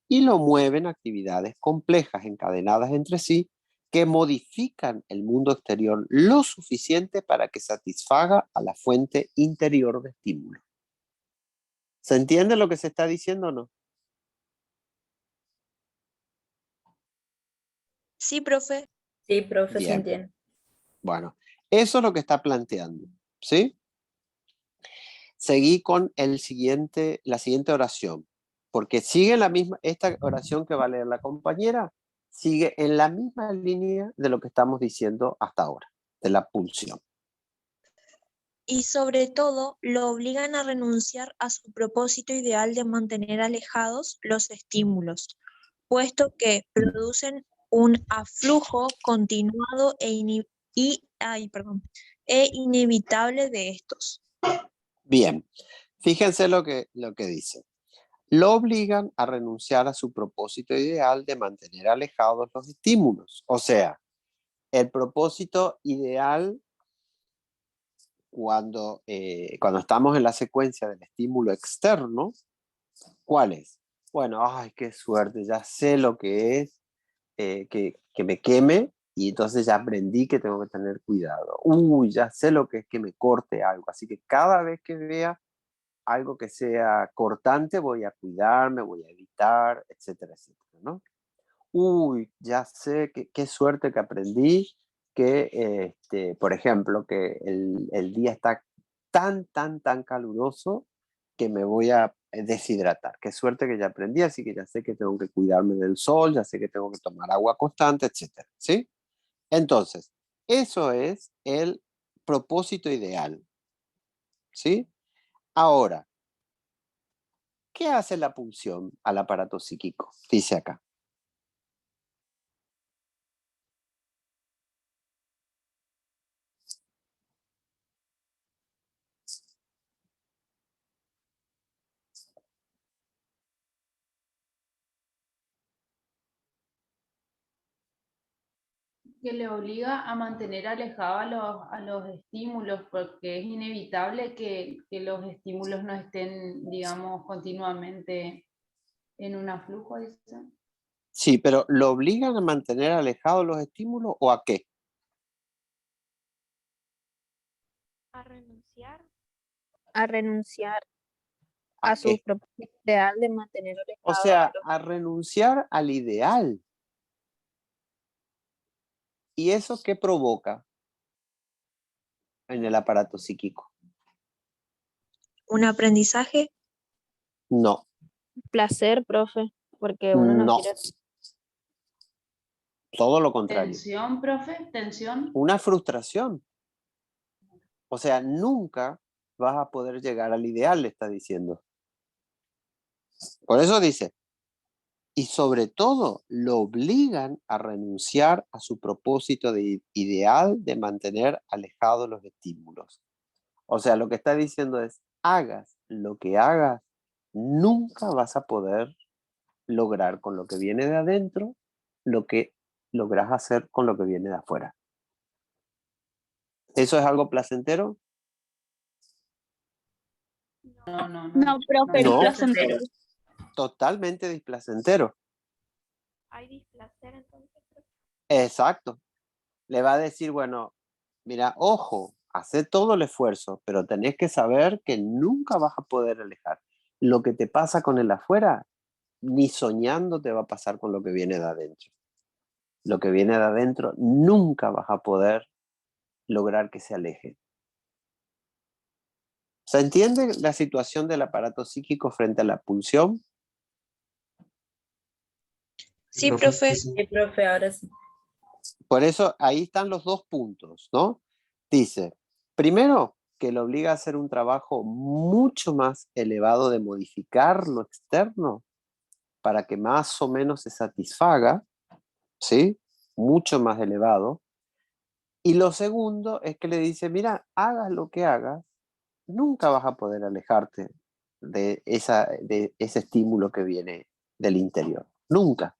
y lo mueven a actividades complejas encadenadas entre sí que modifican el mundo exterior lo suficiente para que satisfaga a la fuente interior de estímulo. ¿Se entiende lo que se está diciendo o no? Sí, profe. Sí, profe, se Bien. entiende. Bueno, eso es lo que está planteando, ¿sí? Seguí con la siguiente oración, porque sigue esta oración que va a leer la compañera, sigue en la misma línea de lo que estamos diciendo hasta ahora, de la pulsión. Y sobre todo, lo obligan a renunciar a su propósito ideal de mantener alejados los estímulos, puesto que producen un aflujo continuado e inevitable de estos. Bien, fíjense lo que dice. Lo obligan a renunciar a su propósito ideal de mantener alejados los estímulos. O sea, el propósito ideal cuando estamos en la secuencia del estímulo externo, ¿cuál es? Bueno, ay, qué suerte, ya sé lo que es que me queme y entonces ya aprendí que tengo que tener cuidado. Uy, ya sé lo que es que me corte algo, así que cada vez que vea algo que sea cortante voy a cuidarme, voy a evitar, etcétera, etcétera, ¿no? Uy, ya sé qué suerte que aprendí que, por ejemplo, que el día está tan caluroso que me voy a deshidratar. Qué suerte que ya aprendí, así que ya sé que tengo que cuidarme del sol, ya sé que tengo que tomar agua constante, etcétera, ¿sí? Entonces, eso es el propósito ideal, ¿sí? Ahora, ¿qué hace la pulsión al aparato psíquico? Dice acá. Que le obliga a mantener alejados a los estímulos, porque es inevitable que los estímulos no estén, digamos, continuamente en un aflujo, dice. Sí, pero ¿lo obligan a mantener alejados los estímulos o a qué? A renunciar. A renunciar ¿A a su qué? propósito ideal de mantener O alejado sea, a los... a renunciar al ideal. ¿Y eso qué provoca en el aparato psíquico? ¿Un aprendizaje? No, Placer, profe, porque uno no no, quiere... todo lo contrario. Tensión, profe, tensión. Una frustración. O sea, nunca vas a poder llegar al ideal, le está diciendo. Por eso dice, y sobre todo lo obligan a renunciar a su propósito ideal de mantener alejados los estímulos. O sea, lo que está diciendo es, hagas lo que hagas, nunca vas a poder lograr con lo que viene de adentro lo que logras hacer con lo que viene de afuera. ¿Eso es algo placentero? No, profe, No. displacentero. Totalmente displacentero. ¿Hay displacer entonces? Exacto. Le va a decir, bueno, mira, ojo, hace todo el esfuerzo, pero tenés que saber que nunca vas a poder alejar. Lo que te pasa con el afuera, ni soñando te va a pasar con lo que viene de adentro. Lo que viene de adentro, nunca vas a poder lograr que se aleje. ¿Se entiende la situación del aparato psíquico frente a la pulsión? Sí, profe. Sí, profe, ahora sí. Por eso ahí están los dos puntos, ¿no? Dice, primero, que lo obliga a hacer un trabajo mucho más elevado de modificar lo externo para que más o menos se satisfaga, ¿sí? Mucho más elevado. Y lo segundo es que le dice, mira, hagas lo que hagas, nunca vas a poder alejarte de ese estímulo que viene del interior. Nunca.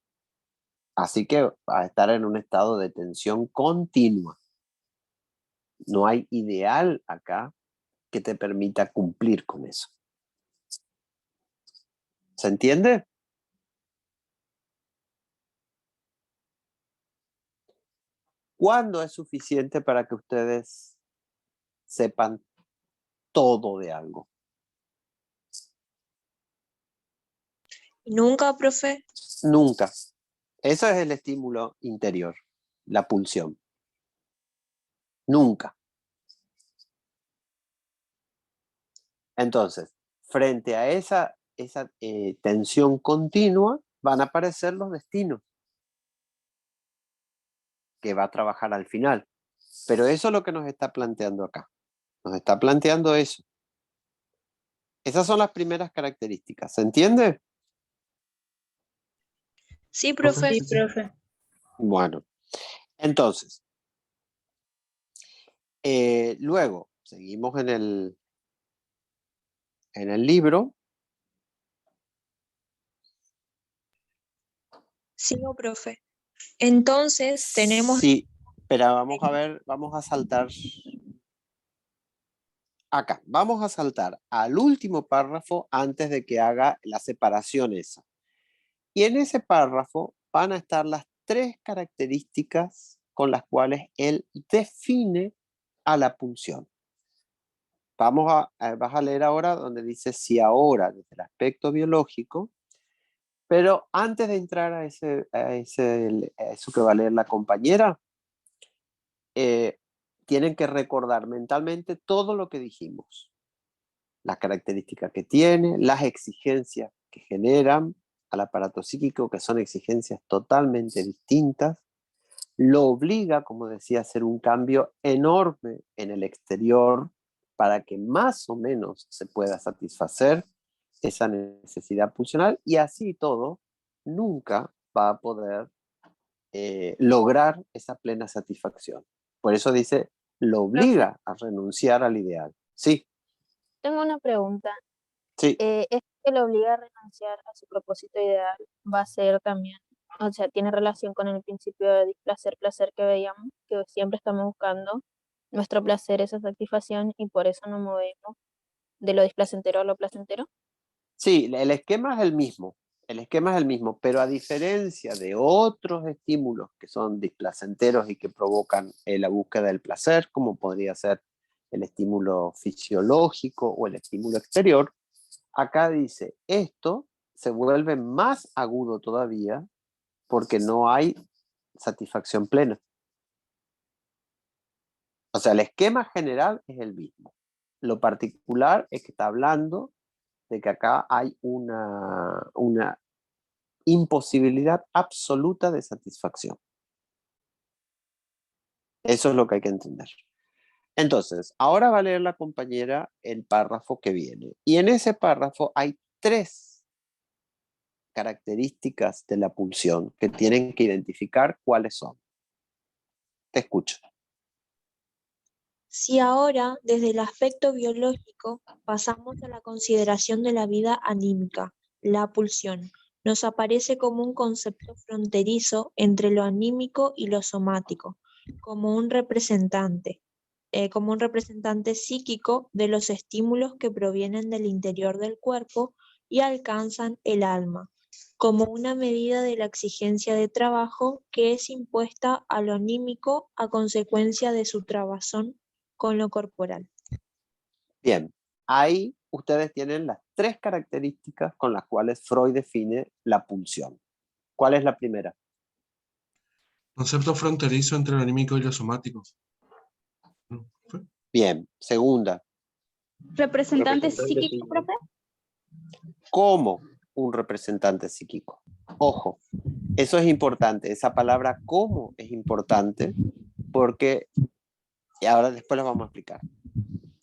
Así que va a estar en un estado de tensión continua. No hay ideal acá que te permita cumplir con eso. ¿Se entiende? ¿Cuándo es suficiente para que ustedes sepan todo de algo? Nunca, profe. Nunca. Eso es el estímulo interior, la pulsión. Nunca. Entonces, frente a esa tensión continua, van a aparecer los destinos que va a trabajar al final. Pero eso es lo que nos está planteando acá. Nos está planteando eso. Esas son las primeras características. ¿Se entiende? Sí, profe. Sí, profe. Bueno, entonces, luego, seguimos en el libro. Sigo, profe. Entonces tenemos... Sí, pero vamos a ver, vamos a saltar acá. Vamos a saltar al último párrafo antes de que haga la separación esa. Y en ese párrafo van a estar las 3 características con las cuales él define a la pulsión. Vas a leer ahora donde dice si ahora desde el aspecto biológico, pero antes de entrar a eso que va a leer la compañera, tienen que recordar mentalmente todo lo que dijimos. Las características que tiene, las exigencias que generan al aparato psíquico, que son exigencias totalmente distintas, lo obliga, como decía, a hacer un cambio enorme en el exterior para que más o menos se pueda satisfacer esa necesidad pulsional y así todo, nunca va a poder lograr esa plena satisfacción. Por eso dice, lo obliga a renunciar al ideal. Sí, Tengo una pregunta. sí. ¿Esto que lo obliga a renunciar a su propósito ideal va a ser también, o sea, tiene relación con el principio de displacer-placer que veíamos, que siempre estamos buscando nuestro placer, esa satisfacción, y por eso nos movemos de lo displacentero a lo placentero? Sí, el esquema es el mismo. El esquema es el mismo, pero a diferencia de otros estímulos que son displacenteros y que provocan la búsqueda del placer, como podría ser el estímulo fisiológico o el estímulo exterior, acá dice, esto se vuelve más agudo todavía porque no hay satisfacción plena. O sea, el esquema general es el mismo. Lo particular es que está hablando de que acá hay una imposibilidad absoluta de satisfacción. Eso es lo que hay que entender. Entonces, ahora va a leer la compañera el párrafo que viene. Y en ese párrafo hay 3 características de la pulsión que tienen que identificar cuáles son. Te escucho. Si ahora, desde el aspecto biológico, pasamos a la consideración de la vida anímica, la pulsión nos aparece como un concepto fronterizo entre lo anímico y lo somático, como un representante psíquico de los estímulos que provienen del interior del cuerpo y alcanzan el alma, como una medida de la exigencia de trabajo que es impuesta a lo anímico a consecuencia de su trabazón con lo corporal. Bien, ahí ustedes tienen las 3 características con las cuales Freud define la pulsión. ¿Cuál es la primera? Concepto fronterizo entre lo anímico y lo somático. Bien, segunda. Representante psíquico, profe. ¿Cómo un representante psíquico? Ojo, Eso es importante, esa palabra como es importante porque, y ahora después lo vamos a explicar,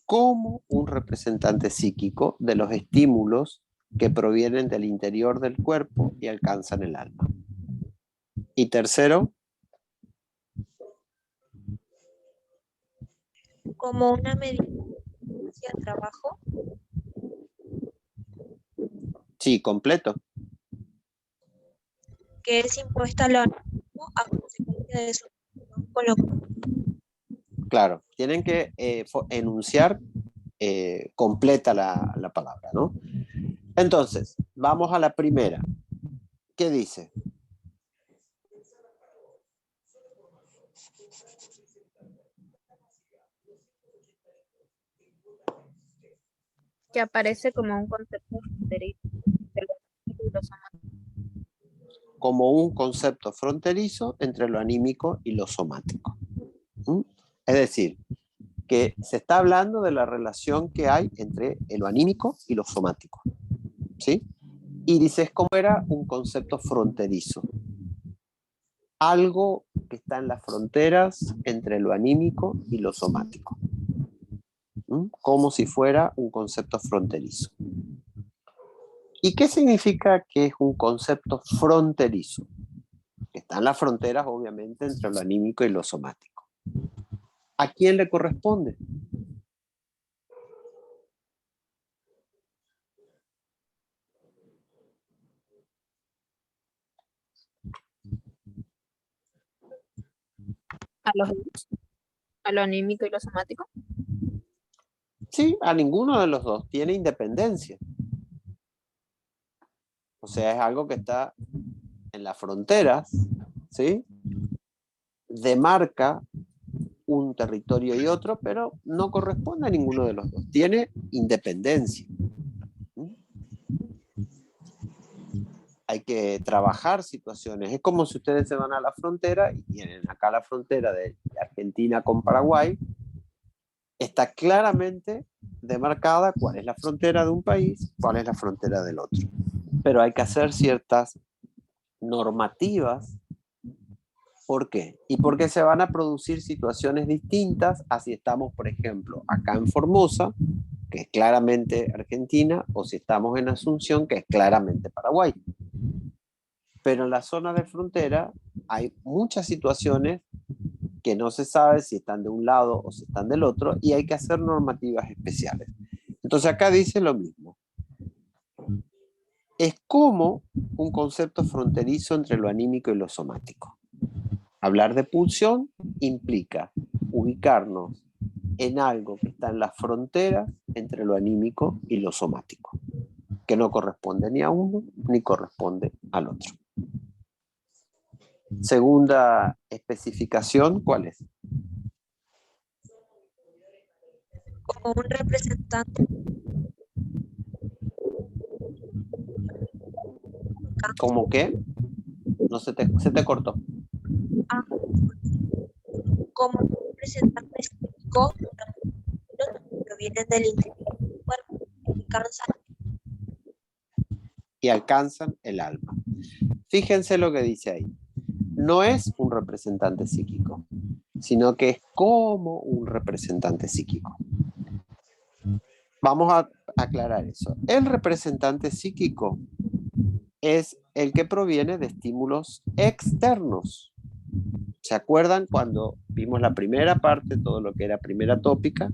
como un representante psíquico de los estímulos que provienen del interior del cuerpo y alcanzan el alma. Y tercero, como una medida hacia el trabajo, sí, completo. que es impuesta al organismo a consecuencia de su con lo Claro, tienen que enunciar completa la palabra, ¿no? Entonces, vamos a la primera. ¿Qué dice? Que aparece como un concepto fronterizo de lo anímico y lo somático. Como un concepto fronterizo entre lo anímico y lo somático. ¿Mm? Es decir, que se está hablando de la relación que hay entre lo anímico y lo somático. ¿Sí? Y dices cómo era un concepto fronterizo. Algo que está en las fronteras entre lo anímico y lo somático. Como si fuera un concepto fronterizo. ¿Y qué significa que es un concepto fronterizo? Que está en las fronteras, obviamente, entre lo anímico y lo somático. ¿A quién le corresponde? A lo anímico y lo somático. Sí, a ninguno de los dos. Tiene independencia. O sea, es algo que está en las fronteras, ¿sí? Demarca un territorio y otro, pero no corresponde a ninguno de los dos. Tiene independencia. Hay que trabajar situaciones. Es como si ustedes se van a la frontera y tienen acá la frontera de Argentina con Paraguay. Está claramente demarcada cuál es la frontera de un país, cuál es la frontera del otro. Pero hay que hacer ciertas normativas. ¿Por qué? Y porque se van a producir situaciones distintas a si estamos, por ejemplo, acá en Formosa, que es claramente Argentina, o si estamos en Asunción, que es claramente Paraguay. Pero en la zona de frontera hay muchas situaciones que no se sabe si están de un lado o si están del otro, y hay que hacer normativas especiales. Entonces acá dice lo mismo. Es como un concepto fronterizo entre lo anímico y lo somático. Hablar de pulsión implica ubicarnos en algo que está en las fronteras entre lo anímico y lo somático, que no corresponde ni a uno ni corresponde al otro. Segunda especificación, ¿cuál es? como un representante ¿Cómo qué? No se te cortó. como un representante psíquico que provienen del interior del cuerpo Y alcanzan el alma. Fíjense lo que dice ahí. No es un representante psíquico, sino que es como un representante psíquico. Vamos a aclarar eso. El representante psíquico es el que proviene de estímulos externos. ¿Se acuerdan cuando vimos la primera parte, todo lo que era primera tópica?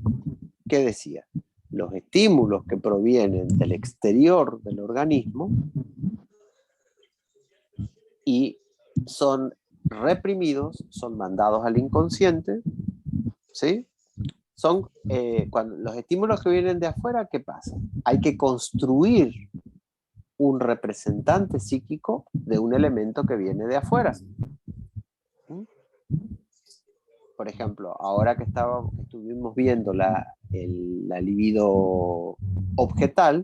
¿Qué decía? Los estímulos que provienen del exterior del organismo y son reprimidos, son mandados al inconsciente, ¿sí? Son cuando los estímulos que vienen de afuera, ¿qué pasa? Hay que construir un representante psíquico de un elemento que viene de afuera. Por ejemplo, ahora que estuvimos viendo la libido objetal,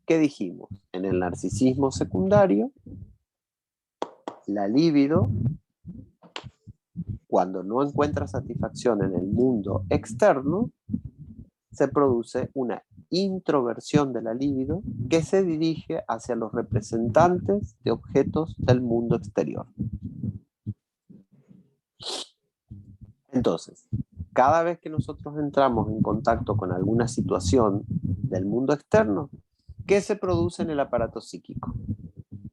¿qué dijimos? En el narcisismo secundario, la libido, cuando no encuentra satisfacción en el mundo externo, se produce una introversión de la libido que se dirige hacia los representantes de objetos del mundo exterior. Entonces, cada vez que nosotros entramos en contacto con alguna situación del mundo externo, ¿qué se produce en el aparato psíquico?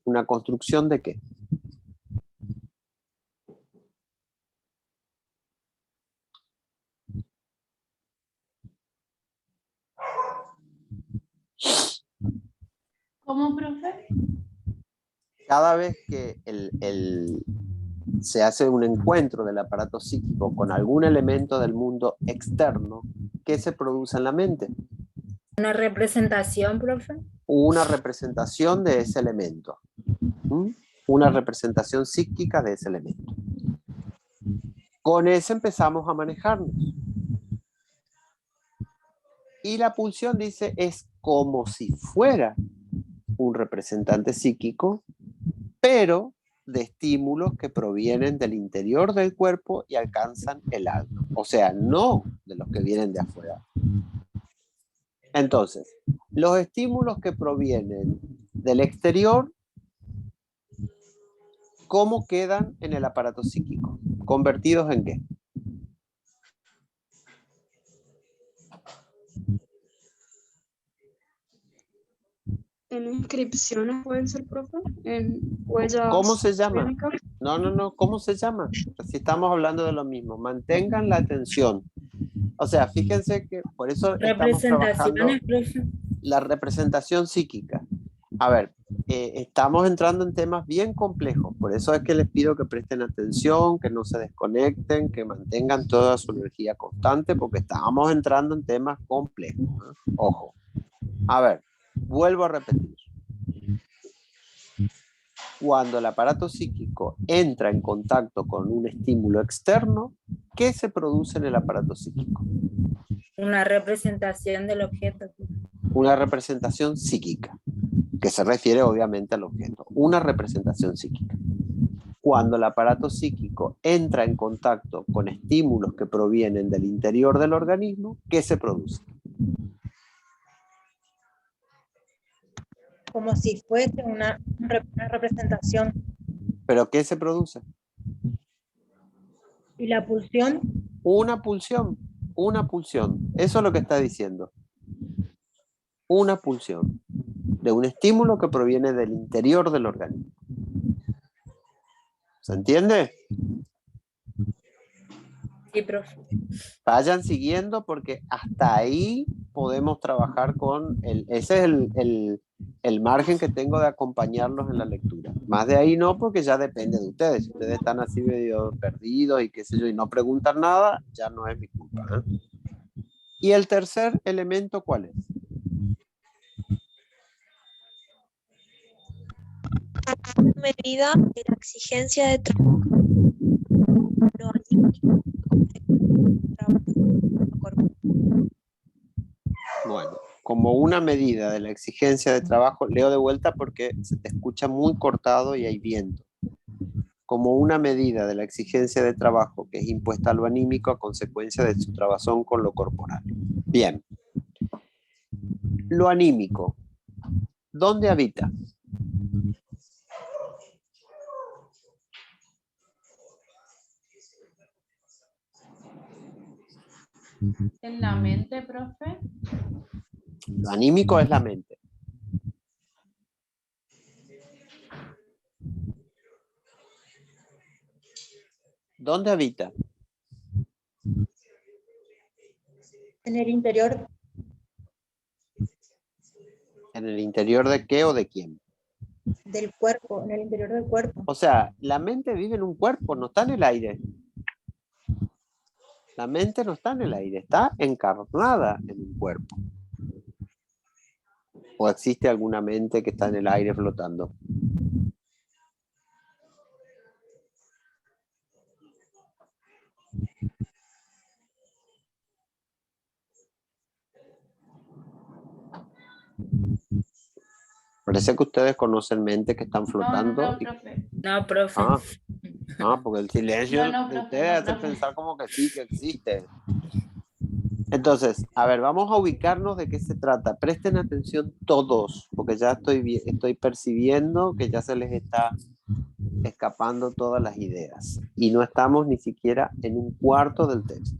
¿Una construcción de qué? ¿Cómo, profe? Cada vez que se hace un encuentro del aparato psíquico con algún elemento del mundo externo, ¿qué se produce en la mente? Una representación, profe. Una representación de ese elemento. Una representación psíquica de ese elemento. Con ese empezamos a manejarnos. Y la pulsión dice, es como si fuera un representante psíquico, pero de estímulos que provienen del interior del cuerpo y alcanzan el alma. O sea, no de los que vienen de afuera. Entonces, los estímulos que provienen del exterior, ¿cómo quedan en el aparato psíquico? ¿Convertidos en qué? En inscripciones pueden ser, profe, en huellas. ¿Cómo se llama? clínicas. No, ¿cómo se llama? Si estamos hablando de lo mismo, mantengan la atención. O sea, fíjense que por eso estamos trabajando Representaciones, profe. la representación psíquica. A ver, estamos entrando en temas bien complejos, por eso es que les pido que presten atención, que no se desconecten, que mantengan toda su energía constante, porque estamos entrando en temas complejos, ¿no? Ojo. A ver, vuelvo a repetir. Cuando el aparato psíquico entra en contacto con un estímulo externo, ¿qué se produce en el aparato psíquico? Una representación del objeto. Una representación psíquica, que se refiere obviamente al objeto. Una representación psíquica. Cuando el aparato psíquico entra en contacto con estímulos que provienen del interior del organismo, ¿qué se produce? Como si fuese una representación. ¿Pero qué se produce? ¿Y la pulsión? Una pulsión. Eso es lo que está diciendo. Una pulsión de un estímulo que proviene del interior del organismo. ¿Se entiende? Sí, profe. Vayan siguiendo porque hasta ahí podemos trabajar con ese es el margen que tengo de acompañarlos en la lectura. Más de ahí no, porque ya depende de ustedes. Si ustedes están así medio perdidos y qué sé yo, y no preguntan nada, ya no es mi culpa, ¿eh? ¿Y el tercer elemento cuál es? Medida de la exigencia de trabajo. Lo anímico, Bueno, como una medida de la exigencia de trabajo, leo de vuelta porque se te escucha muy cortado y hay viento. Como una medida de la exigencia de trabajo que es impuesta a lo anímico a consecuencia de su trabazón con lo corporal. Bien. Lo anímico, ¿dónde habita? ¿En la mente, profe? Lo anímico es la mente. ¿Dónde habita? En el interior. ¿En el interior de qué o de quién? Del cuerpo, en el interior del cuerpo. O sea, la mente vive en un cuerpo, no está en el aire. La mente no está en el aire, está encarnada en un cuerpo. ¿O existe alguna mente que está en el aire flotando? Parece que ustedes conocen mentes que están flotando. No, profe. No, profe. Porque el silencio No, de profe, ustedes no, hace profe. pensar como que sí, que existe. Entonces, a ver, vamos a ubicarnos de qué se trata. Presten atención todos, porque ya estoy percibiendo que ya se les está escapando todas las ideas. Y no estamos ni siquiera en un cuarto del texto.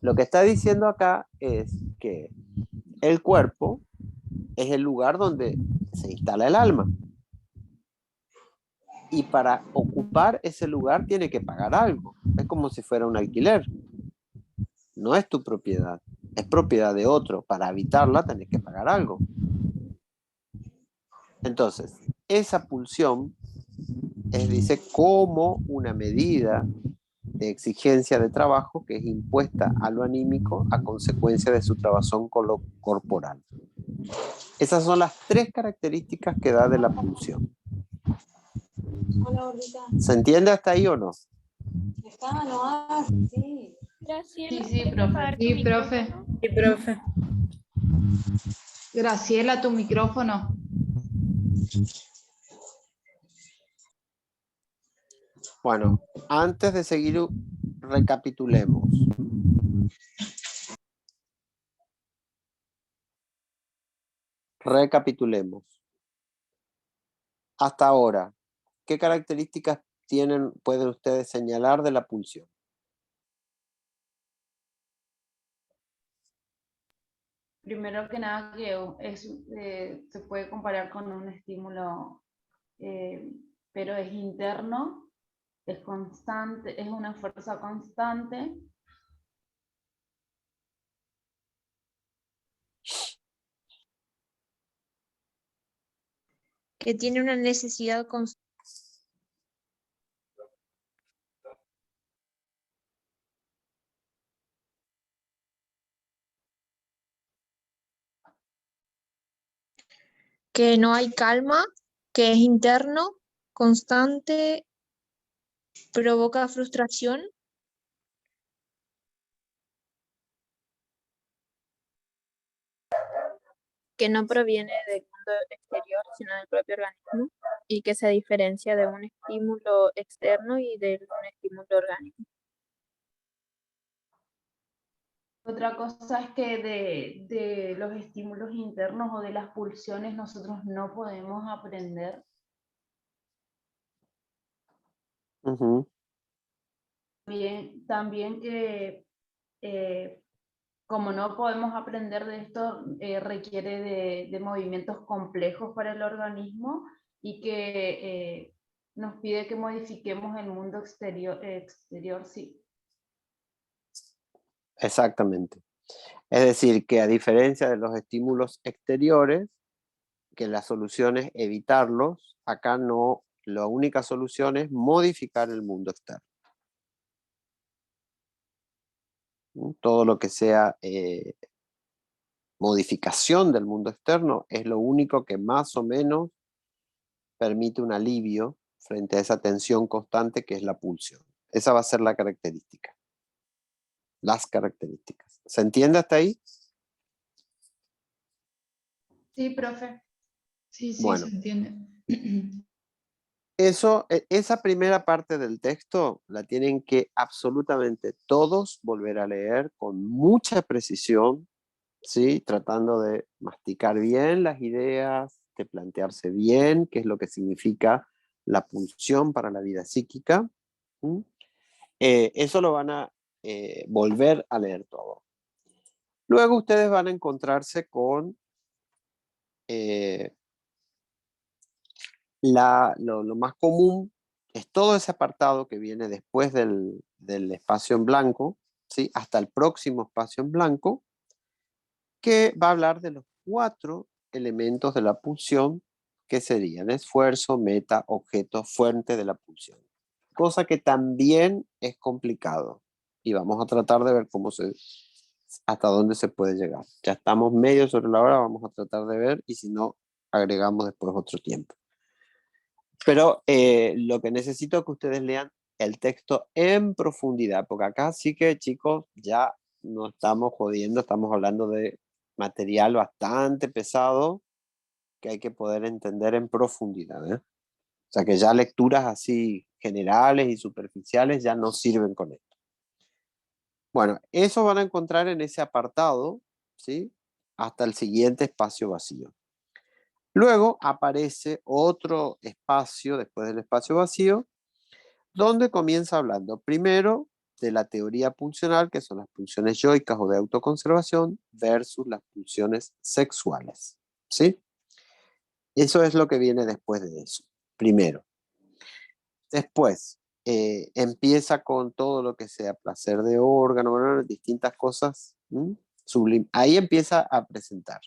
Lo que está diciendo acá es que el cuerpo es el lugar donde se instala el alma. Y para ocupar ese lugar tiene que pagar algo. Es como si fuera un alquiler. No es tu propiedad, es propiedad de otro. Para habitarla tenés que pagar algo. Entonces, esa pulsión dice como una medida de exigencia de trabajo que es impuesta a lo anímico a consecuencia de su trabazón con lo corporal. Esas son las tres características que da de la pulsión. ¿Se entiende hasta ahí o no? Sí, profe. Sí, profe. Sí, profe. Graciela, tu micrófono. Bueno, antes de seguir, recapitulemos. Recapitulemos. Hasta ahora, ¿qué características pueden ustedes señalar de la pulsión? Primero que nada, que se puede comparar con un estímulo, pero es interno, es constante, es una fuerza constante. Que tiene una necesidad constante. Que no hay calma, que es interno, constante, provoca frustración. Que no proviene del mundo exterior, sino del propio organismo, y que se diferencia de un estímulo externo y de un estímulo orgánico. Otra cosa es que de los estímulos internos o de las pulsiones nosotros no podemos aprender. También que como no podemos aprender de esto, requiere de movimientos complejos para el organismo y que nos pide que modifiquemos el mundo exterior, sí. Exactamente. Es decir, que a diferencia de los estímulos exteriores, que la solución es evitarlos, acá no, la única solución es modificar el mundo externo. Todo lo que sea modificación del mundo externo es lo único que más o menos permite un alivio frente a esa tensión constante que es la pulsión. Esa va a ser la característica. Las características. ¿Se entiende hasta ahí? Sí, profe. Sí, Bueno. se entiende. Esa primera parte del texto la tienen que absolutamente todos volver a leer con mucha precisión, ¿sí? Tratando de masticar bien las ideas, de plantearse bien qué es lo que significa la pulsión para la vida psíquica. Eso lo van a volver a leer todo. Luego ustedes van a encontrarse con lo más común es todo ese apartado que viene después del espacio en blanco, ¿sí? Hasta el próximo espacio en blanco, que va a hablar de los 4 elementos de la pulsión, que serían esfuerzo, meta, objeto, fuente de la pulsión. Cosa que también es complicado. Y vamos a tratar de ver hasta dónde se puede llegar. Ya estamos medio sobre la hora, vamos a tratar de ver, y si no, agregamos después otro tiempo. Pero lo que necesito es que ustedes lean el texto en profundidad, porque acá sí que, chicos, ya no estamos jodiendo, estamos hablando de material bastante pesado que hay que poder entender en profundidad, ¿eh? O sea que ya lecturas así generales y superficiales ya no sirven con esto. Bueno, eso van a encontrar en ese apartado, ¿sí? Hasta el siguiente espacio vacío. Luego aparece otro espacio después del espacio vacío, donde comienza hablando primero de la teoría pulsional, que son las pulsiones yoicas o de autoconservación, versus las pulsiones sexuales, ¿sí? Eso es lo que viene después de eso, primero. Después, empieza con todo lo que sea placer de órgano, bueno, distintas cosas, ahí empieza a presentar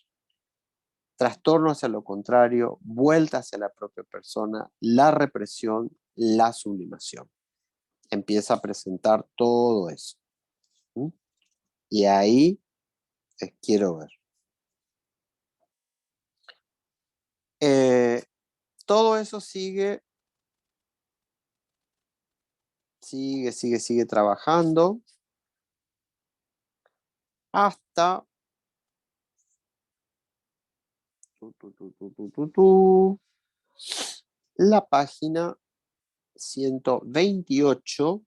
trastorno hacia lo contrario, vuelta hacia la propia persona, la represión, la sublimación. Empieza a presentar todo eso. Y ahí quiero ver. Todo eso sigue trabajando hasta la página 128,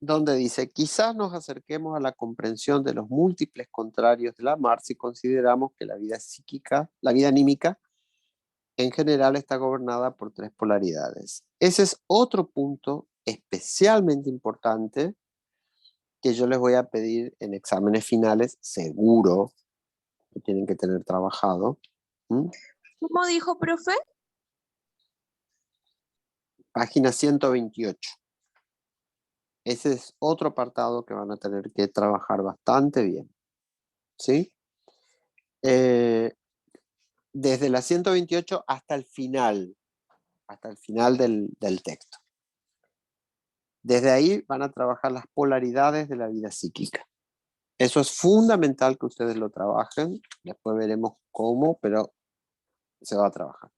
donde dice, quizás nos acerquemos a la comprensión de los múltiples contrarios de la Mar si consideramos que la vida psíquica, la vida anímica, en general está gobernada por tres polaridades. Ese es otro punto especialmente importante que yo les voy a pedir en exámenes finales, seguro, que tienen que tener trabajado. ¿Cómo dijo, profe? Página 128. Ese es otro apartado que van a tener que trabajar bastante bien. ¿Sí? Desde la 128 hasta el final del texto. Desde ahí van a trabajar las polaridades de la vida psíquica. Eso es fundamental que ustedes lo trabajen. Después veremos cómo, pero se va a trabajar.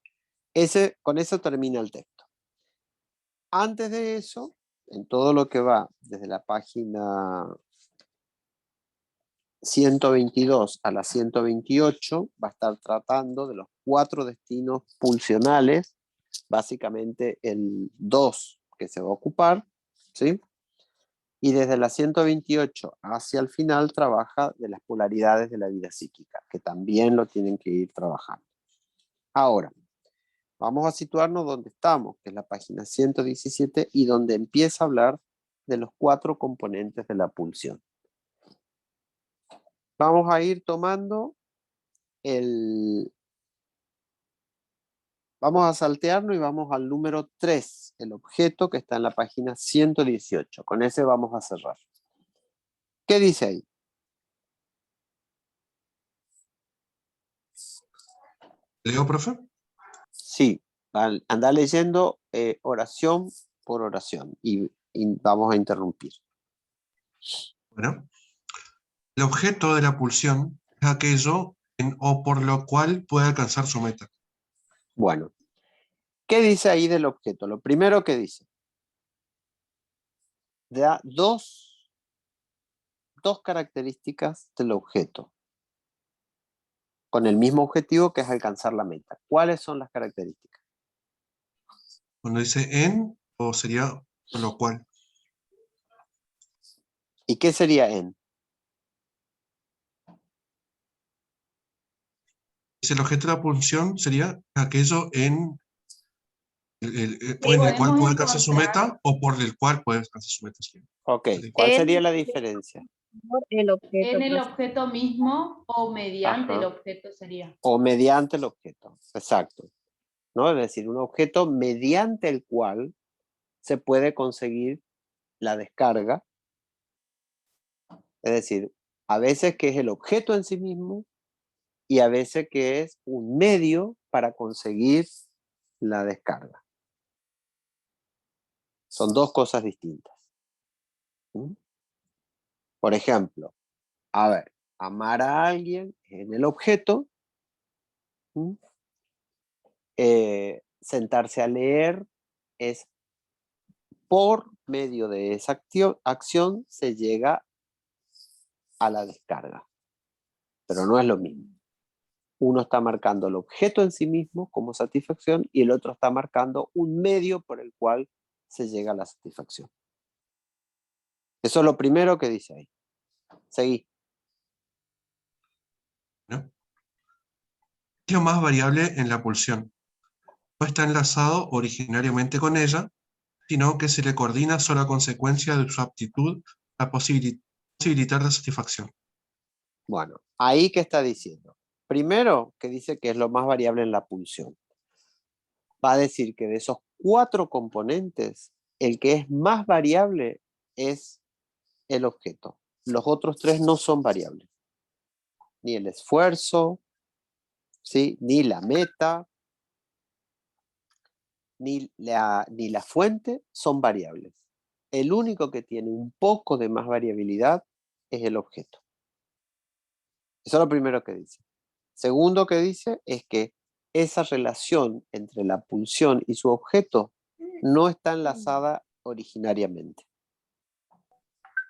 Con eso termina el texto. Antes de eso, en todo lo que va desde la página 122 a la 128, va a estar tratando de los 4 destinos pulsionales, básicamente el 2 que se va a ocupar, ¿sí? Y desde la 128 hacia el final trabaja de las polaridades de la vida psíquica, que también lo tienen que ir trabajando. Ahora, vamos a situarnos donde estamos, que es la página 117, y donde empieza a hablar de los 4 componentes de la pulsión. Vamos a ir tomando vamos a saltearnos y vamos al número 3, el objeto que está en la página 118. Con ese vamos a cerrar. ¿Qué dice ahí? ¿Leo, profe? Sí, anda leyendo oración por oración y vamos a interrumpir. Bueno, el objeto de la pulsión es aquello en o por lo cual puede alcanzar su meta. Bueno, ¿qué dice ahí del objeto? Lo primero que dice, da dos características del objeto con el mismo objetivo, que es alcanzar la meta. ¿Cuáles son las características? Cuando dice en, o sería por lo cual. ¿Y qué sería en? Dice el objeto de la pulsión sería aquello en el cual puede alcanzar su meta o por el cual puede alcanzar su meta. Sí. Ok, ¿cuál sería la diferencia? El objeto, En el profe. objeto mismo o mediante Ajá. el objeto sería. O mediante el objeto, exacto. ¿No? Es decir, un objeto mediante el cual se puede conseguir la descarga. Es decir, a veces que es el objeto en sí mismo y a veces que es un medio para conseguir la descarga. Son dos cosas distintas. Por ejemplo, a ver, amar a alguien en el objeto, sentarse a leer es por medio de esa acción se llega a la descarga, pero no es lo mismo. Uno está marcando el objeto en sí mismo como satisfacción y el otro está marcando un medio por el cual se llega a la satisfacción. Eso es lo primero que dice ahí. Seguí. ¿No? Es lo más variable en la pulsión. No está enlazado originariamente con ella, sino que se le coordina solo a consecuencia de su aptitud a posibilitar la satisfacción. Bueno, ahí que está diciendo. Primero, que dice que es lo más variable en la pulsión. Va a decir que de esos 4 componentes, el que es más variable es el objeto. Los otros 3 no son variables. Ni el esfuerzo, ¿sí? Ni la meta, ni la fuente son variables. El único que tiene un poco de más variabilidad es el objeto. Eso es lo primero que dice. Segundo que dice es que esa relación entre la pulsión y su objeto no está enlazada originariamente,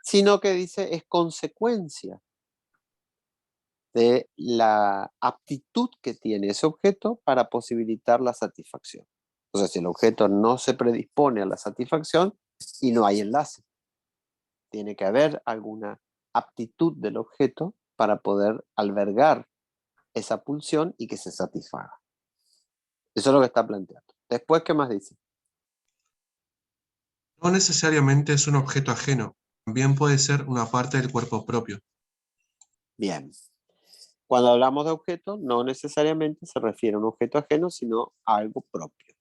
sino que dice es consecuencia de la aptitud que tiene ese objeto para posibilitar la satisfacción. Entonces, si el objeto no se predispone a la satisfacción y no hay enlace, tiene que haber alguna aptitud del objeto para poder albergar esa pulsión y que se satisfaga. Eso es lo que está planteando. Después, ¿qué más dice? No necesariamente es un objeto ajeno, también puede ser una parte del cuerpo propio. Bien. Cuando hablamos de objeto, no necesariamente se refiere a un objeto ajeno, sino a algo propio.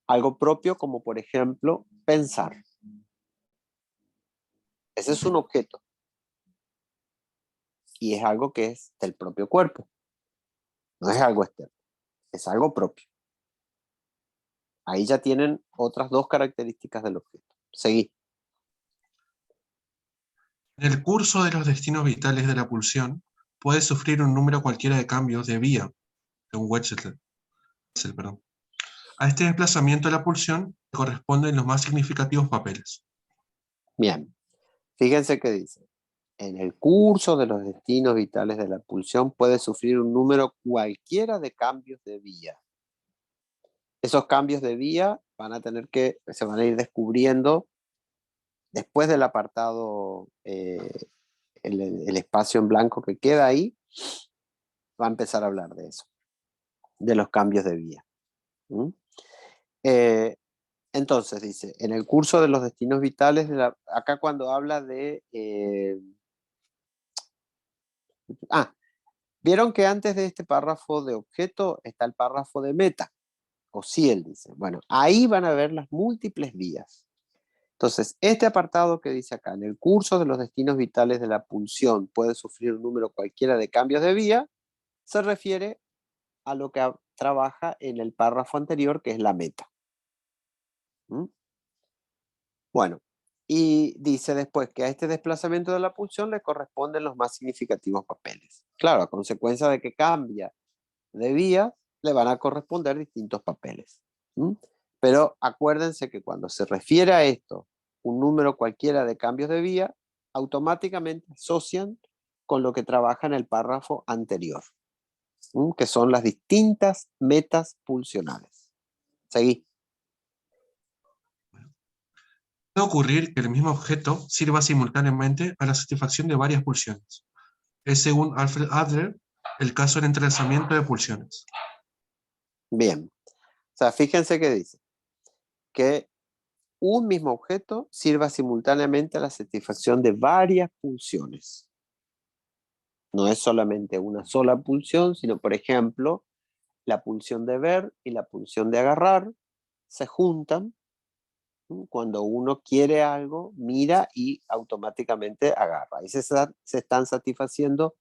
Algo propio como, por ejemplo, pensar. Ese es un objeto. Y es algo que es del propio cuerpo. No es algo externo. Es algo propio. Ahí ya tienen otras 2 características del objeto. Seguí. En el curso de los destinos vitales de la pulsión, puede sufrir un número cualquiera de cambios de vía, según Wechsler, perdón. A este desplazamiento de la pulsión corresponden los más significativos papeles. Bien. Fíjense que dice. En el curso de los destinos vitales de la pulsión puede sufrir un número cualquiera de cambios de vía. Esos cambios de vía se van a ir descubriendo después del apartado, el espacio en blanco que queda ahí, va a empezar a hablar de eso, de los cambios de vía. Entonces dice, en el curso de los destinos vitales, acá cuando habla de... vieron que antes de este párrafo de objeto está el párrafo de meta, o si él dice. Bueno, ahí van a ver las múltiples vías. Entonces, este apartado que dice acá, en el curso de los destinos vitales de la pulsión puede sufrir un número cualquiera de cambios de vía, se refiere a lo que trabaja en el párrafo anterior, que es la meta. Bueno, y dice después que a este desplazamiento de la pulsión le corresponden los más significativos papeles. Claro, a consecuencia de que cambia de vía, le van a corresponder distintos papeles. Pero acuérdense que cuando se refiere a esto, un número cualquiera de cambios de vía, automáticamente asocian con lo que trabaja en el párrafo anterior, que son las distintas metas pulsionales. Seguí. Puede ocurrir que el mismo objeto sirva simultáneamente a la satisfacción de varias pulsiones. Es, según Alfred Adler, el caso del entrelazamiento de pulsiones. Bien. O sea, fíjense que dice que un mismo objeto sirva simultáneamente a la satisfacción de varias pulsiones. No es solamente una sola pulsión, sino, por ejemplo, la pulsión de ver y la pulsión de agarrar se juntan. Cuando uno quiere algo, mira y automáticamente agarra. Ahí se están satisfaciendo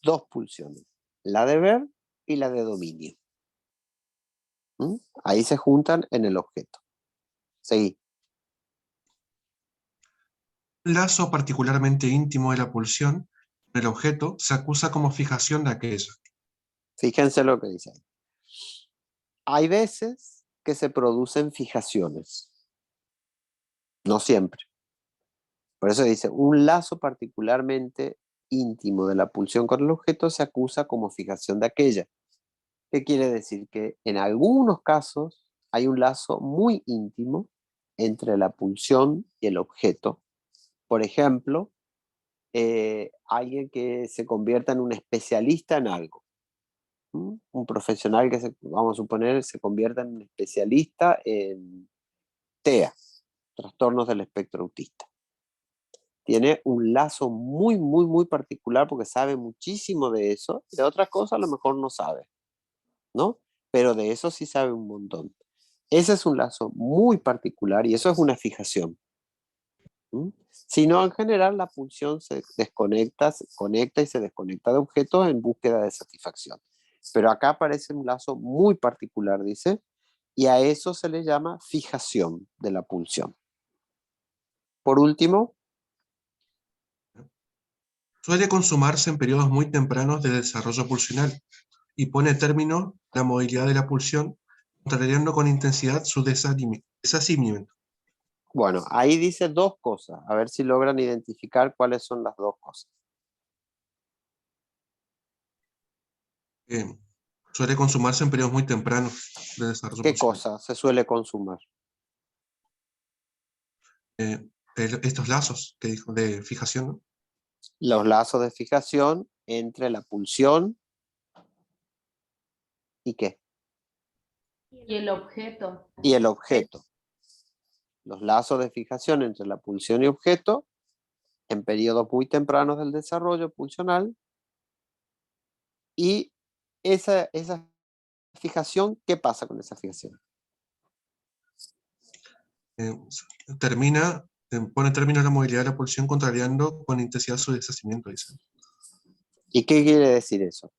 2 pulsiones, la de ver y la de dominio. Ahí se juntan en el objeto. Seguí. Un lazo particularmente íntimo de la pulsión con el objeto se acusa como fijación de aquella. Fíjense lo que dice ahí. Hay veces que se producen fijaciones. No siempre. Por eso dice, un lazo particularmente íntimo de la pulsión con el objeto se acusa como fijación de aquella. ¿Qué quiere decir? Que en algunos casos hay un lazo muy íntimo entre la pulsión y el objeto. Por ejemplo, alguien que se convierta en un especialista en algo. Un profesional que, vamos a suponer, se convierta en un especialista en TEA, trastornos del espectro autista. Tiene un lazo muy, muy, muy particular porque sabe muchísimo de eso. De otras cosas a lo mejor no sabe, ¿no? Pero de eso sí sabe un montón. Ese es un lazo muy particular y eso es una fijación. Si no, en general la pulsión se desconecta, se conecta y se desconecta de objetos en búsqueda de satisfacción. Pero acá aparece un lazo muy particular, dice, y a eso se le llama fijación de la pulsión. Por último, Suele consumarse en periodos muy tempranos de desarrollo pulsional y pone término a la movilidad de la pulsión, contrariando con intensidad su deshacimiento. bueno, ahí dice dos cosas. A ver si logran identificar cuáles son las dos cosas. Suele consumarse en periodos muy tempranos de desarrollo ¿Qué pulsional. cosa se suele consumar? Estos lazos que dijo de fijación, ¿no? Los lazos de fijación entre la pulsión y ¿qué? Y el objeto. Y el objeto. Los lazos de fijación entre la pulsión y objeto en periodos muy tempranos del desarrollo pulsional, y esa fijación, ¿qué pasa con esa fijación? Pone término a la movilidad de la pulsión, contrariando con intensidad su deshacimiento, dice. ¿Y qué quiere decir eso?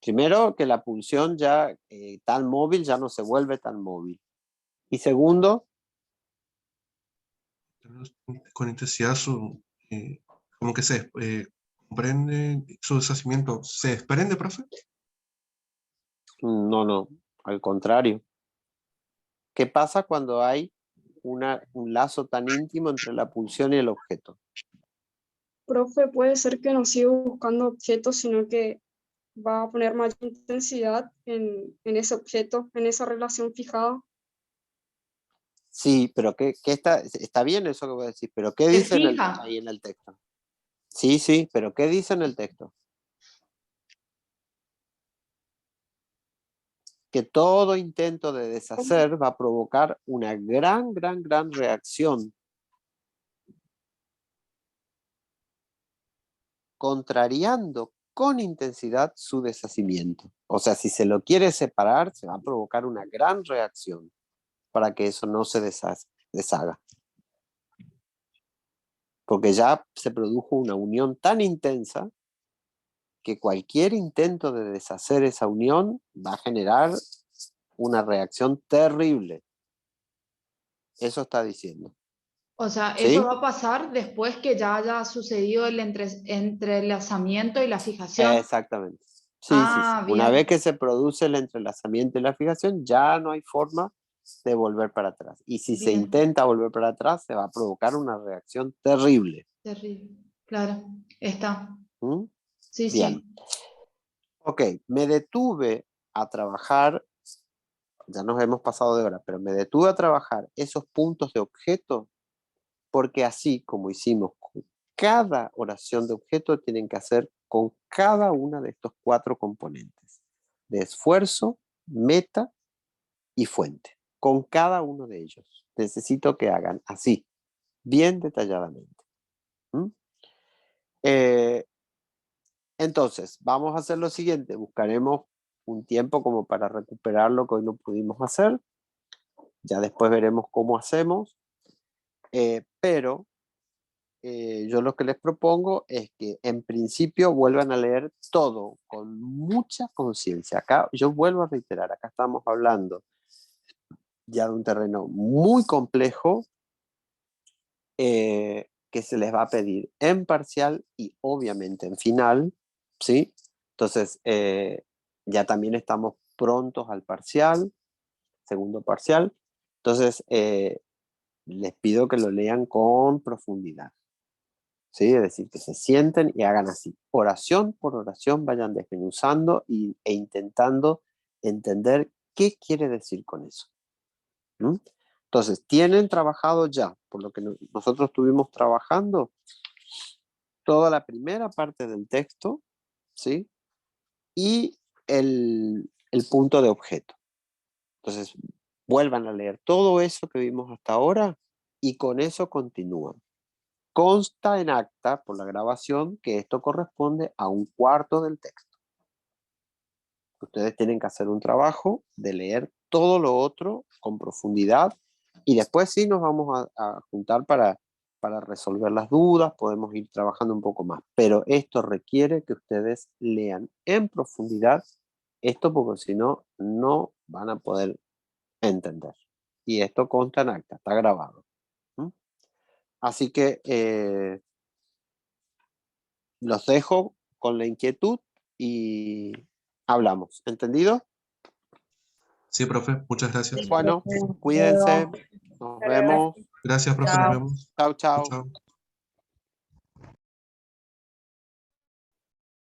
Primero, que la pulsión ya tan móvil ya no se vuelve tan móvil. Y segundo, Con intensidad como que se comprende su deshacimiento. ¿Se desprende, profe? no, al contrario. ¿Qué pasa cuando hay un lazo tan íntimo entre la pulsión y el objeto? Profe, puede ser que no siga buscando objetos, sino que va a poner mayor intensidad en ese objeto, en esa relación fijada. Sí, pero ¿qué está bien eso que voy a decir, pero ¿qué Se dice fija. ahí en el texto? Sí, pero ¿qué dice en el texto? Que todo intento de deshacer va a provocar una gran reacción, contrariando con intensidad su deshacimiento. O sea, si se lo quiere separar, se va a provocar una gran reacción para que eso no se deshaga. Porque ya se produjo una unión tan intensa que cualquier intento de deshacer esa unión va a generar una reacción terrible. Eso está diciendo. O sea, ¿Sí? eso va a pasar después que ya haya sucedido el entrelazamiento y la fijación. Exactamente. Sí. Una Bien. vez que se produce el entrelazamiento y la fijación, ya no hay forma de volver para atrás. Y si se Bien. intenta volver para atrás, se va a provocar una reacción terrible. Terrible. Claro, está. ¿Mm? Sí, Bien. sí. Ok, me detuve a trabajar, ya nos hemos pasado de hora, pero me detuve a trabajar esos puntos de objeto porque así como hicimos con cada oración de objeto, tienen que hacer con cada una de estos 4 componentes, de esfuerzo, meta y fuente. Con cada uno de ellos. Necesito que hagan así, bien detalladamente. Entonces, vamos a hacer lo siguiente. Buscaremos un tiempo como para recuperar lo que hoy no pudimos hacer. Ya después veremos cómo hacemos. Pero yo lo que les propongo es que en principio vuelvan a leer todo con mucha conciencia. Acá yo vuelvo a reiterar, acá estamos hablando ya de un terreno muy complejo que se les va a pedir en parcial y obviamente en final, ¿sí? Entonces, ya también estamos prontos al parcial, segundo parcial. Entonces, les pido que lo lean con profundidad. ¿Sí? Es decir, que se sienten y hagan así. Oración por oración vayan desmenuzando e intentando entender qué quiere decir con eso. ¿Mm? Entonces, tienen trabajado ya, por lo que nosotros estuvimos trabajando, toda la primera parte del texto, ¿sí? Y el punto de objeto. Entonces, vuelvan a leer todo eso que vimos hasta ahora y con eso continúan. Consta en acta por la grabación que esto corresponde a un cuarto del texto. Ustedes tienen que hacer un trabajo de leer todo lo otro con profundidad y después sí nos vamos a juntar para resolver las dudas, podemos ir trabajando un poco más, pero esto requiere que ustedes lean en profundidad esto porque si no, no van a poder entender. Y esto consta en acta, está grabado. ¿Mm? Así que los dejo con la inquietud y hablamos. ¿Entendido? Sí, profe, muchas gracias. Bueno, cuídense. Nos vemos. Gracias, profe, nos vemos. Chao, chao. Chao.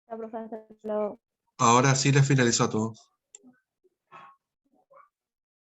La profe, hasta luego. Ahora sí les finalizó a todos.